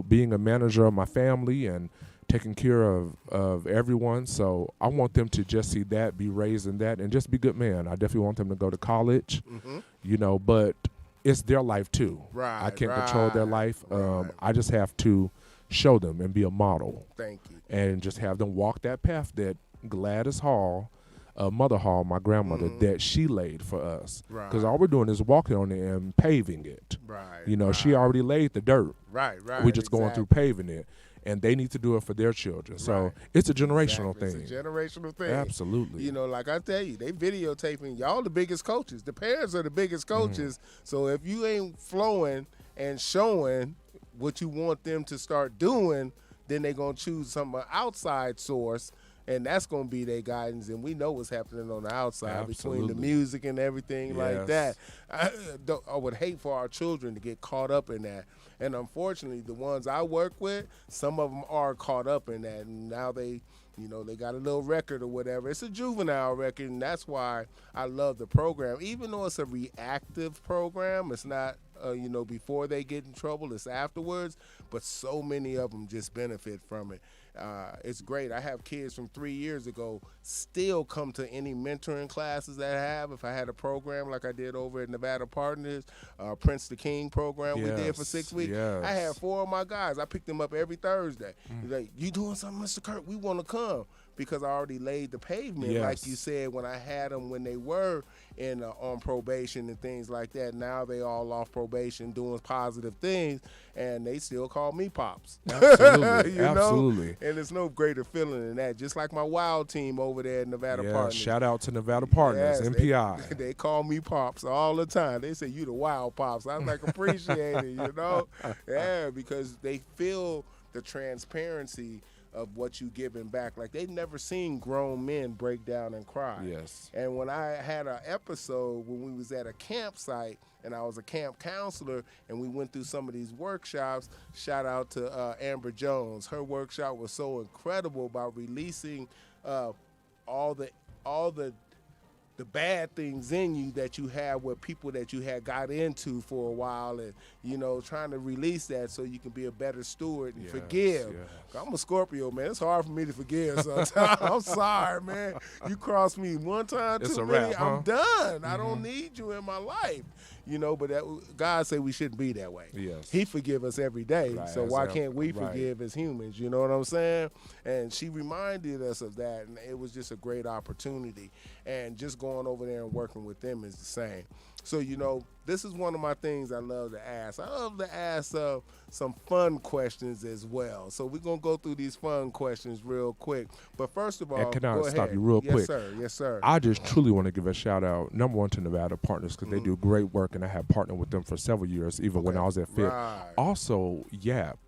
being a manager of my family and taking care of everyone. So I want them to just see that, be raised in that, and just be good men. I definitely want them to go to college, but it's their life too. Right, I can't control their right, life. right. I just have to show them and be a model Thank you. and just have them walk that path that Gladys Hall, Mother Hall, my grandmother, that she laid for us. Because Right. all we're doing is walking on it and paving it. Right. She already laid the dirt. Right. We're just going through paving it. And they need to do it for their children. So Right. it's a generational Exactly. thing. It's a generational thing. Absolutely. Like I tell you, they videotaping. Y'all the biggest coaches. The parents are the biggest coaches. So if you ain't flowing and showing what you want them to start doing, then they're going to choose some outside source, and that's going to be their guidance. And we know what's happening on the outside between the Absolutely. music and everything like that. Yes. I would hate for our children to get caught up in that. And unfortunately, the ones I work with, some of them are caught up in that. And now they got a little record or whatever. It's a juvenile record, and that's why I love the program. Even though it's a reactive program, it's not, before they get in trouble, it's afterwards. But so many of them just benefit from it. It's great. I have kids from 3 years ago still come to any mentoring classes that I have. If I had a program like I did over at Nevada Partners, Prince the King program we did for 6 weeks, yes. I had 4 of my guys. I picked them up every Thursday. Like, you doing something, Mr. Kurt? We want to come. Because I already laid the pavement, Yes. like you said, when I had them when they were on probation and things like that. Now they all off probation doing positive things, and they still call me Pops. Absolutely. You know? Absolutely. And there's no greater feeling than that. Just like my Wild team over there at Nevada Partners. Shout out to Nevada Partners, Yes, MPI. They call me Pops all the time. They say, you the Wild Pops. I was like, appreciate it, Yeah, because they feel the transparency of what you giving back. Like, they've never seen grown men break down and cry. Yes. And when I had an episode when we was at a campsite and I was a camp counselor and we went through some of these workshops, shout out to Amber Jones. Her workshop was so incredible about releasing all the bad things in you that you have with people that you had got into for a while, and trying to release that so you can be a better steward and forgive. yes. I'm a Scorpio, man. It's hard for me to forgive sometimes. I'm sorry, man. You cross me one time It's too a many, wrap, I'm huh? done. I don't need you in my life. But God said we shouldn't be that way. Yes. He forgive us every day. Right, So as why a- can't we right. forgive as humans? You know what I'm saying? And she reminded us of that, and it was just a great opportunity. And just going over there and working with them is the same. So, this is one of my things I love to ask. I love to ask some fun questions as well. So we're going to go through these fun questions real quick. But first of all, And can I go stop ahead. you real yes, quick? Sir. Yes, sir. I just truly want to give a shout out, number one, to Nevada Partners, because they do great work, and I have partnered with them for several years, even when I was at FIT. Right. Also, YAP,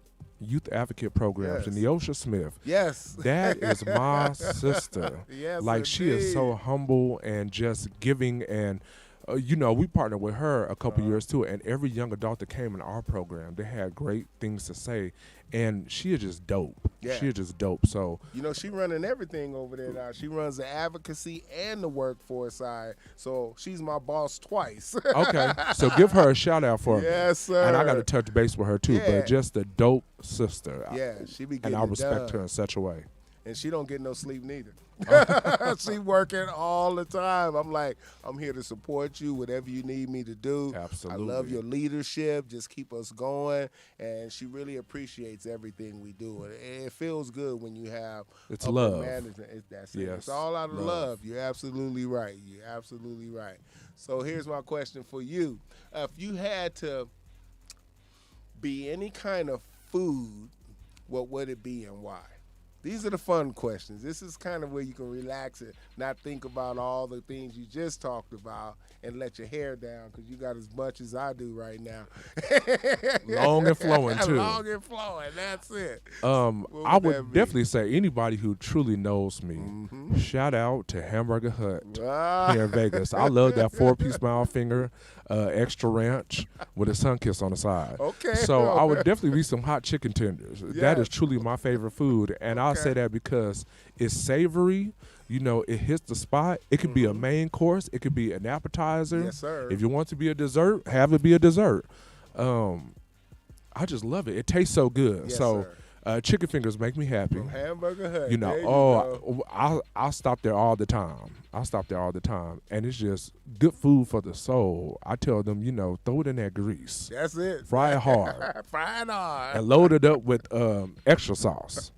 Youth Advocate Programs, and Yes. Neosha Smith. Yes. That is my sister. Yes, Like, she is so indeed. humble and just giving, and we partnered with her a couple years too, and every young adult that came in our program, they had great things to say, and she is just dope. Yeah. She is just dope. So She running everything over there now. She runs the advocacy and the workforce side. So she's my boss twice. okay, so give her a shout out for me. Yes, sir. And I got to touch base with her too, Yeah. but just a dope sister. Yeah, she be And getting I it respect done. her in such a way. And she don't get no sleep neither. She working all the time. I'm like, I'm here to support you, whatever you need me to do. Absolutely. I love your leadership. Just keep us going. And she really appreciates everything we do. And it feels good when you have It's upper love. management. That's it. Yes, It's all out of love. love. You're absolutely right. You're absolutely right. So here's my question for you. If you had to be any kind of food, what would it be and why? These are the fun questions. This is kind of where you can relax and not think about all the things you just talked about and let your hair down because you got as much as I do right now. Long and flowing, too. Long and flowing. That's it. I that would be? definitely say anybody who truly knows me, shout out to Hamburger Hut Ah. here in Vegas. I love that 4-piece mild finger, extra ranch with a sun kiss on the side. Okay. So I would definitely be some hot chicken tenders. That is truly my favorite food, and I'll say that because it's savory. You know, it hits the spot. It could be a main course. It could be an appetizer. Yes, sir. If you want to be a dessert, have it be a dessert. I just love it. It tastes so good. Yes, so sir. chicken fingers make me happy. From Hamburger Hut. You know, There go. I'll stop there all the time. And it's just good food for the soul. I tell them, you know, throw it in that grease, That's it. fry it hard, Fry it hard. and load it up with extra sauce.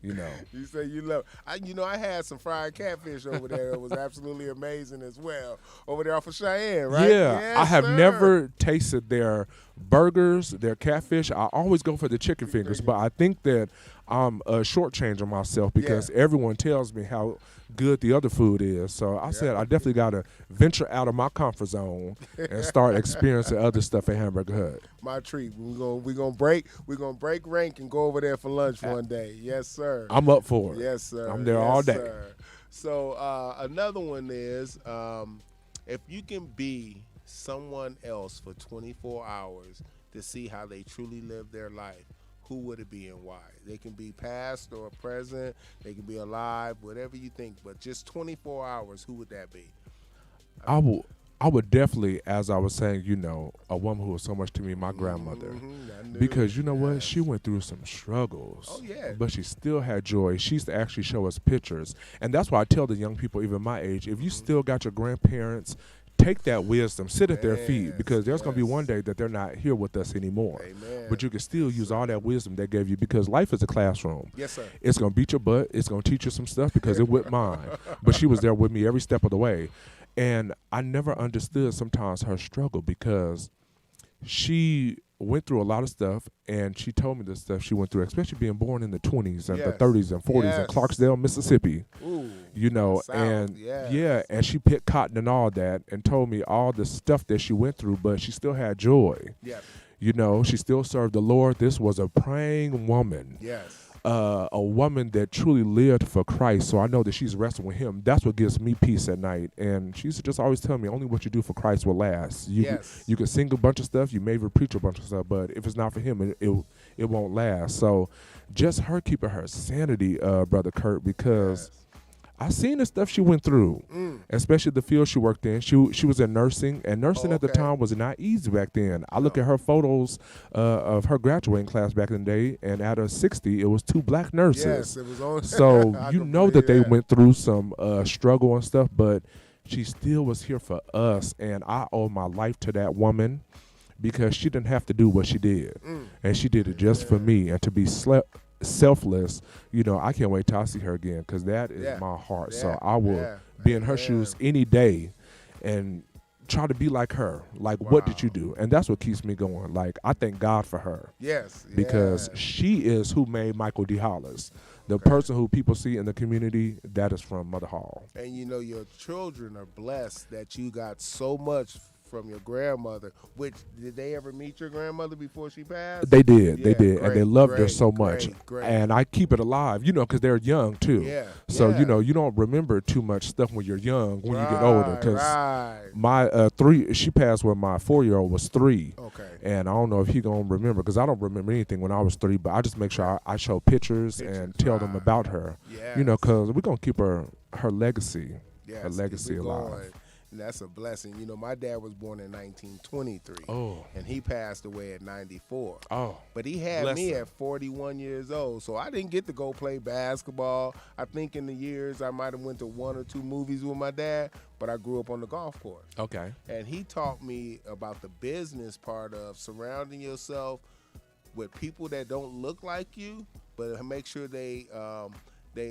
You know, You say you love. I had some fried catfish over there. It was absolutely amazing as well. Over there off of Cheyenne, right? yeah. Yes, I have sir. never tasted their burgers, their catfish. I always go for the chicken fingers, but I think that I'm shortchanging myself because everyone tells me how good the other food is. So I said I definitely got to venture out of my comfort zone and start experiencing other stuff at Hamburger Hut. My treat. We're gonna break rank and go over there for lunch one day. Yes, sir. I'm up for it. Yes, sir. I'm there Yes, all day. Sir. So another one is if you can be someone else for 24 hours to see how they truly live their life, who would it be and why? They can be past or present. They can be alive, whatever you think. But just 24 hours, who would that be? I would definitely, as I was saying, you know, a woman who was so much to me, my grandmother. I knew Because it. you know what? Yes. She went through some struggles. Oh, yeah. But she still had joy. She used to actually show us pictures. And that's why I tell the young people, even my age, if you still got your grandparents, take that wisdom, sit at their feet, Yes, because there's going to be yes. one day that they're not here with us anymore. Amen. But you can still use all that wisdom they gave you, because life is a classroom. Yes, sir. It's going to beat your butt. It's going to teach you some stuff, because it whipped mine. But she was there with me every step of the way. And I never understood sometimes her struggle, because she went through a lot of stuff, and she told me the stuff she went through, especially being born in the 20s and the Yes. 30s and 40s in Yes. Clarksdale, Mississippi. Ooh. You know, South, and yes. yeah, and she picked cotton and all that, and told me all the stuff that she went through, but she still had joy. Yes. You know, she still served the Lord. This was a praying woman. Yes. A woman that truly lived for Christ. So I know that she's wrestling with him. That's what gives me peace at night. And she used to just always tell me, only what you do for Christ will last. You can sing a bunch of stuff, you may even preach a bunch of stuff, but if it's not for him, it won't last. So just her keeping her sanity, Brother Kurt, because I seen the stuff she went through, especially the field she worked in. She was in nursing, and nursing at the time was not easy back then. I look at her photos of her graduating class back in the day, and out of 60, it was 2 black nurses. Yes, it was on. So I you can know believe that they that. went through some struggle and stuff, but she still was here for us, and I owe my life to that woman, because she didn't have to do what she did, and she did it just for me, and to be selfless. You know, I can't wait till I see her again, because that is my heart. So I will be in her shoes any day and try to be like her. Like, what did you do? And that's what keeps me going. Like, I thank God for her. Yes. Because she is who made Michael D. Hollis. The person who people see in the community, that is from Mother Hall. And you know, your children are blessed that you got so much from your grandmother. Which, did they ever meet your grandmother before she passed? They did, Yeah, and they loved her so much. Great. And I keep it alive, you know, because they're young too. Yeah, So yeah. you know, you don't remember too much stuff when you're young. When you get older, because right. my she passed when my 4-year-old was 3. Okay. And I don't know if he gonna remember, because I don't remember anything when I was 3. But I just make sure I show pictures and tell them about her. Yes. You know, because we're gonna keep her legacy, Yes, her legacy keep it alive. going. And that's a blessing. You know, my dad was born in 1923. Oh. And he passed away at 94. Oh. But he had Bless me him. at 41 years old, so I didn't get to go play basketball. I think in the years I might have went to 1 or 2 movies with my dad, but I grew up on the golf course. Okay. And he taught me about the business part of surrounding yourself with people that don't look like you, but make sure they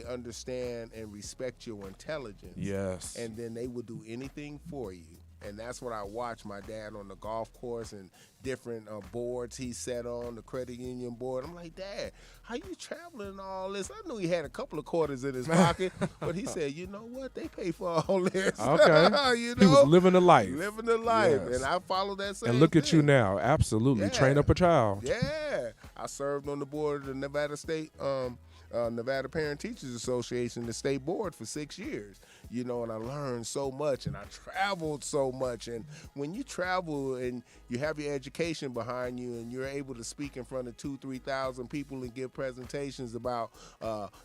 understand and respect your intelligence. Yes. And then they will do anything for you. And that's what I watched my dad on the golf course and different boards he sat on, the credit union board. I'm like, Dad, how you traveling and all this? I knew he had a couple of quarters in his pocket, but he said, you know what? They pay for all this. Okay. You He know? was living a life. Living the life. Yes. And I follow that same And look at you thing. now. Absolutely. Yeah. Train up a child. Yeah. I served on the board of the Nevada State Nevada Parent Teachers Association, the state board, for 6 years, you know, and I learned so much and I traveled so much. And when you travel and you have your education behind you and you're able to speak in front of 2,000-3,000 people and give presentations about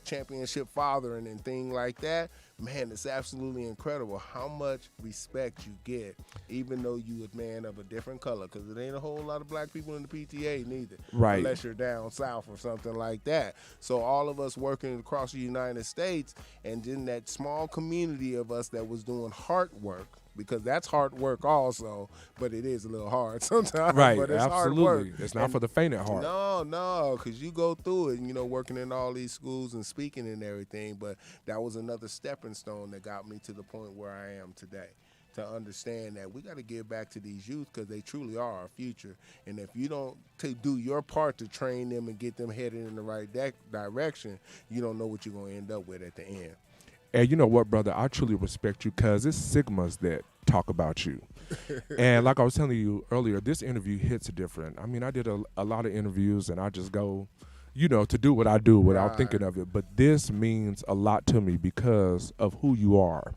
championship fathering and things like that, man, it's absolutely incredible how much respect you get, even though you a man of a different color, because it ain't a whole lot of black people in the PTA neither, Right. unless you're down south or something like that. So all of us working across the United States, and in that small community of us that was doing hard work, because that's hard work also, but it is a little hard sometimes. Right. But it's hard work. Absolutely. It's not And for the faint at heart. no, because you go through it, you know, working in all these schools and speaking and everything. But that was another stepping stone that got me to the point where I am today, to understand that we got to give back to these youth because they truly are our future. And if you don't do your part to train them and get them headed in the right direction, you don't know what you're going to end up with at the end. And you know what, brother? I truly respect you because it's Sigmas that talk about you. And like I was telling you earlier, this interview hits different. I mean, I did a lot of interviews and I just go, you know, to do what I do without Right. thinking of it. But this means a lot to me because of who you are.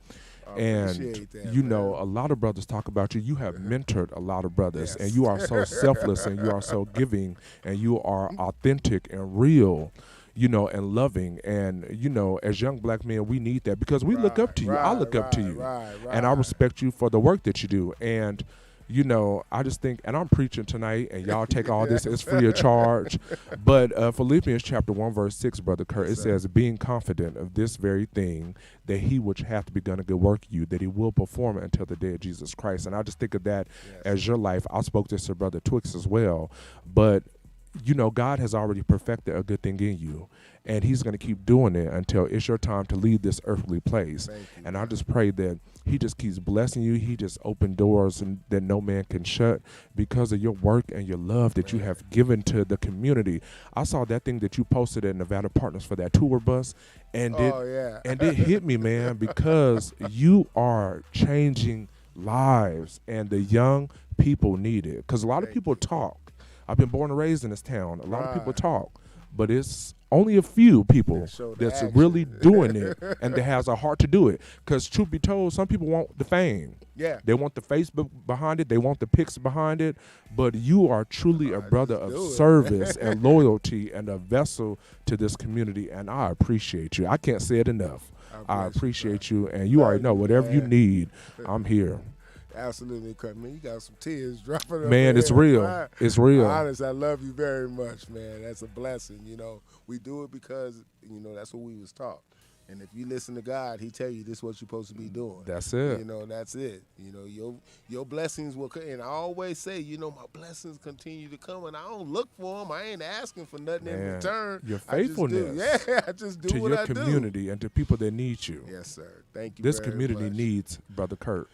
I And appreciate that, you man. know, a lot of brothers talk about you. You have mentored a lot of brothers, and Yes. you are so selfless, and you are so giving, and you are authentic and real, you know, and loving. And you know, as young black men, we need that because we look up to you. I look up to you, and I respect you for the work that you do. And you know, I just think, and I'm preaching tonight, and y'all take all this as free of charge. But Philippians chapter 1, verse 6, Brother Kurt, it says, being confident of this very thing, that he which hath begun a good work in you, that he will perform it until the day of Jesus Christ. And I just think of that as your life. I spoke this to Brother Twix as well. But, you know, God has already perfected a good thing in you. And he's going to keep doing it until it's your time to leave this earthly place. Thank you, And I just pray that he just keeps blessing you. He just opened doors and that no man can shut because of your work and your love that you have given to the community. I saw that thing that you posted at Nevada Partners for that tour bus, and and it hit me, man, because you are changing lives, and the young people need it. Because a lot of people talk. I've been born and raised in this town. A lot of people talk, but it's only a few people show the that's action. really doing it and that has a heart to do it. Because truth be told, some people want the fame. Yeah. They want the Facebook behind it. They want the pics behind it. But you are truly a brother just of do it. service and loyalty and a vessel to this community. And I appreciate you. I can't say it enough. I bless you, appreciate you. And you already know, whatever you man. need, I'm here. Absolutely, cut man. You got some tears dropping. Man, up it's there. real. Wow. It's real. Honest, I love you very much, man. That's a blessing. You know, we do it because you know that's what we was taught. And if you listen to God, He tell you this is what you're supposed to be doing. That's it. You know, that's it. You know, your blessings will come. And I always say, you know, my blessings continue to come, and I don't look for them. I ain't asking for nothing in Man, return. your I just do. faithfulness Yeah, I just do to what your I do. community and to people that need you. Yes, sir. Thank you. This very community much. needs Brother Kurt.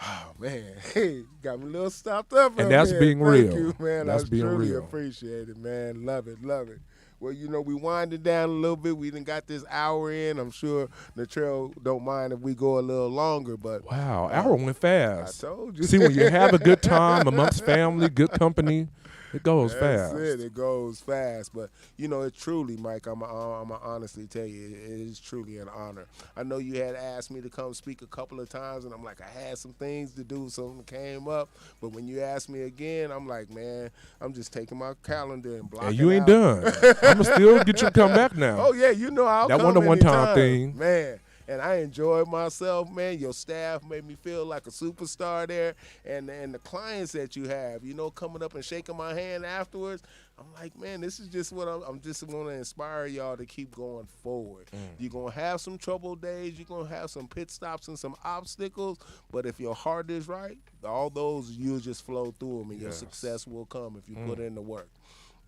Oh man, hey, got me a little stopped up. And up that's here. being Thank real. you, man. That's I being truly real. appreciate it, man. Love it, love it. Well, you know, we winding down a little bit. We done got this hour in. I'm sure Natrell don't mind if we go a little longer, but Wow, hour went I fast. told you. See, when you have a good time amongst family, good company, it goes That's fast. it. It goes fast. But, you know, it truly, Mike, I'm going to honestly tell you, it is truly an honor. I know you had asked me to come speak a couple of times, and I'm like, I had some things to do, something came up. But when you asked me again, I'm like, man, I'm just taking my calendar and blocking And you ain't out. done. I'm going to still get you to come back now. Oh, yeah, you know I'll That come wasn't a one-time anytime. thing. Man. And I enjoyed myself, man. Your staff made me feel like a superstar there. And the clients that you have, you know, coming up and shaking my hand afterwards, I'm like, man, this is just what I'm just going to inspire y'all to keep going forward. You're going to have some troubled days. You're going to have some pit stops and some obstacles. But if your heart is right, all those, you'll just flow through them and your Yes. success will come if you put in the work.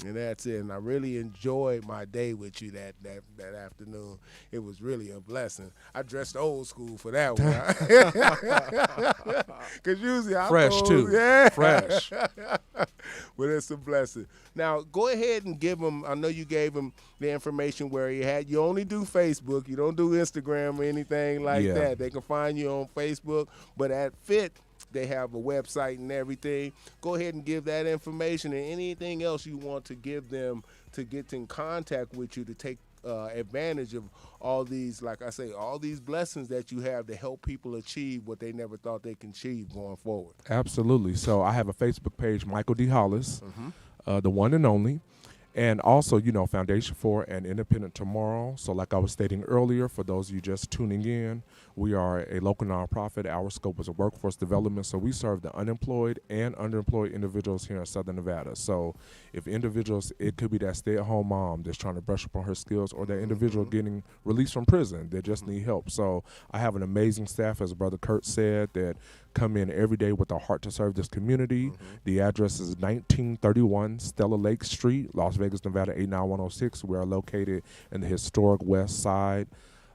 And that's it. And I really enjoyed my day with you that afternoon. It was really a blessing. I dressed old school for that one. Because usually I'm Fresh, old. too. Yeah. Fresh. But it's a blessing. Now, go ahead and give him, I know you gave him the information where he had. You only do Facebook. You don't do Instagram or anything like Yeah. that. They can find you on Facebook. But at Fit, they have a website and everything. Go ahead and give that information and anything else you want to give them to get in contact with you to take advantage of all these, like I say, all these blessings that you have to help people achieve what they never thought they can achieve going forward. Absolutely. So I have a Facebook page, Michael D. Hollis, the one and only. And also, Foundation for an Independent Tomorrow. So like I was stating earlier, for those of you just tuning in, we are a local nonprofit. Our scope is a workforce development. So we serve the unemployed and underemployed individuals here in Southern Nevada. So if individuals, it could be that stay-at-home mom that's trying to brush up on her skills, or that individual getting released from prison that just need help. So I have an amazing staff, as Brother Kurt said, that come in every day with a heart to serve this community. The address is 1931 Stella Lake Street, Las Vegas, Nevada 89106. We are located in the historic west side,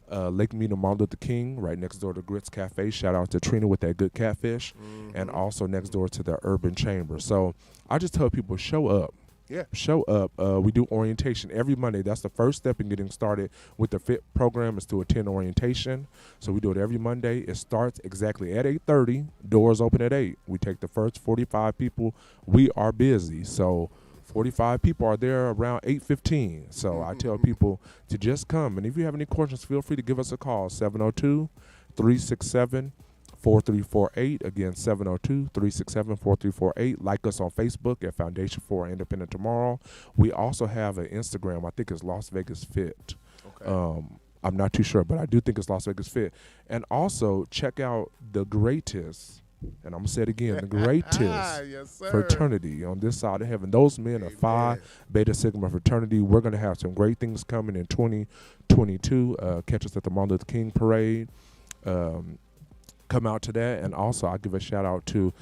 Lake Mead and Martin Luther King, right next door to Grits Cafe. Shout out to Trina with that good catfish. And also next door to the Urban Chamber. So I just tell people, show up. Yeah. Show up. We do orientation every Monday. That's the first step in getting started with the FIT program, is to attend orientation. So we do it every Monday. It starts exactly at 8:30. Doors open at 8. We take the first 45 people. We are busy. So 45 people are there around 8:15. So I tell people to just come. And if you have any questions, feel free to give us a call, 702-367-4348. Again, 702-367-4348. Like us on Facebook at Foundation for Independent Tomorrow. We also have an Instagram. I think it's Las Vegas Fit. Okay. I'm not too sure, but I do think it's Las Vegas Fit. And also check out the greatest, and I'm going to say it again, the greatest Yes, sir. fraternity on this side of heaven. Those men are Phi Beta Sigma fraternity. We're going to have some great things coming in 2022. Catch us at the Martin Luther King Parade. Come out to that. And also, I'll give a shout out to,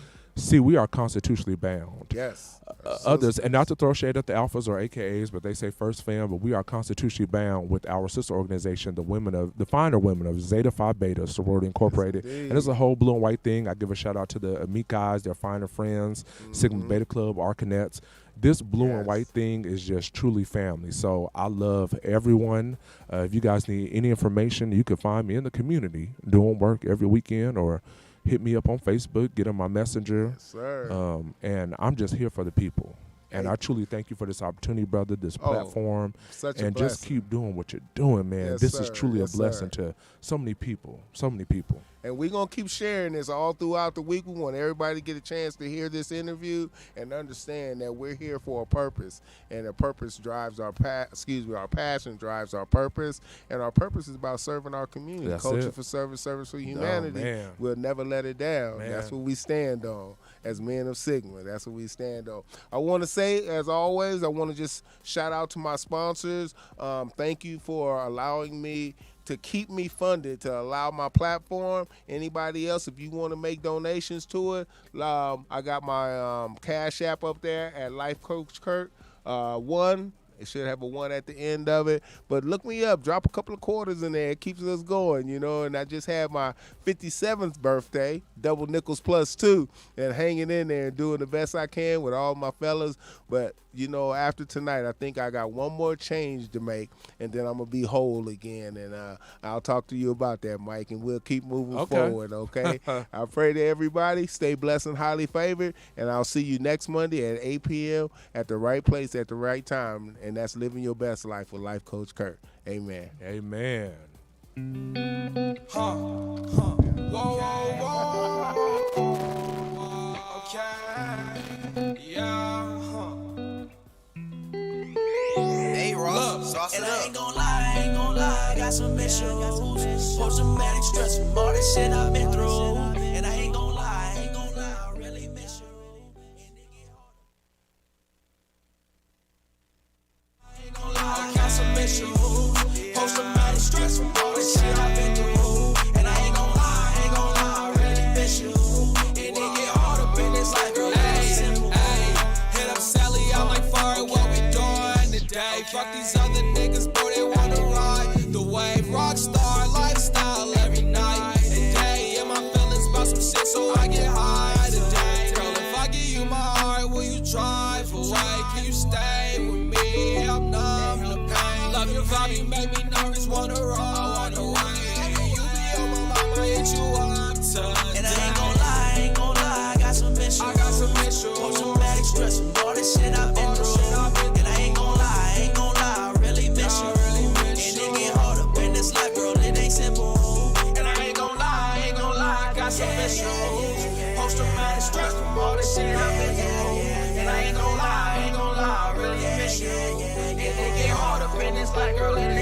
we are constitutionally bound. Yes. Others, and not to throw shade at the Alphas or AKAs, but they say First Fam, but we are constitutionally bound with our sister organization, the finer women of Zeta Phi Beta Sorority Incorporated. Yes, and it's a whole blue and white thing. I give a shout out to the Amicais, their finer friends, Sigma Beta Club, Arcanets. This blue and white thing is just truly family. So I love everyone. If you guys need any information, you can find me in the community doing work every weekend, or hit me up on Facebook, get on my messenger. Yes, sir. And I'm just here for the people. And I truly thank you for this opportunity, brother, this platform. Such a and blessing. just keep doing what you're doing, man. Yes, This sir. is truly Yes, a blessing sir. to so many people. So many people. And we're going to keep sharing this all throughout the week. We want everybody to get a chance to hear this interview and understand that we're here for a purpose. And a purpose drives our passion drives our purpose. And our purpose is about serving our community. That's Culture it. for service, service for humanity. man. We'll never let it down. Man. That's what we stand on as men of Sigma. That's what we stand on. I want to say, as always, I want to just shout out to my sponsors. Thank you for allowing me to keep me funded, to allow my platform. Anybody else, if you want to make donations to it, I got my Cash App up there at Life Coach Kurt. One. It should have a 1 at the end of it. But look me up. Drop a couple of quarters in there. It keeps us going, And I just had my 57th birthday, double nickels plus 2, and hanging in there and doing the best I can with all my fellas. But, after tonight, I think I got one more change to make, and then I'm going to be whole again. And I'll talk to you about that, Mike, and we'll keep moving forward, okay? I pray to everybody. Stay blessed and highly favored, and I'll see you next Monday at 8 p.m. at the right place at the right time. And that's Living Your Best Life with Life Coach Kurt. Amen. Amen. Hey, Ross, and I ain't gon' lie, I got some issues. Post-traumatic stress from all this shit I've been through. And I ain't gon' lie, I really miss you. And it get hard. I ain't gon' lie, I got some issues. Post-traumatic stress from all this shit I've been through. And I ain't gon' lie, I really miss you. And it get hard up in this life, girl. Hey, hit up Sally, I'm like, fire, what we do? life. Fuck these other niggas, boy, they wanna ride the wave. Rockstar lifestyle every night and day. And my feelings about some shit, so I get high today. Girl, if I give you my heart, will you drive away? Can you stay with me? I'm numb to pain. Love your vibe, you make me nervous, wanna run away. You be on my mind, I hit you up today. And I ain't gon' lie, I got some issues. Post-traumatic stress from all this shit I've been through. And I ain't gon' lie, I really miss you. And it get hard up in this life, girl, it ain't simple. And I ain't gon' lie, I got some issues. Post-traumatic stress from all this shit I've been through. And I ain't gon' lie, I really miss you. And it get hard up in this life, girl, it ain't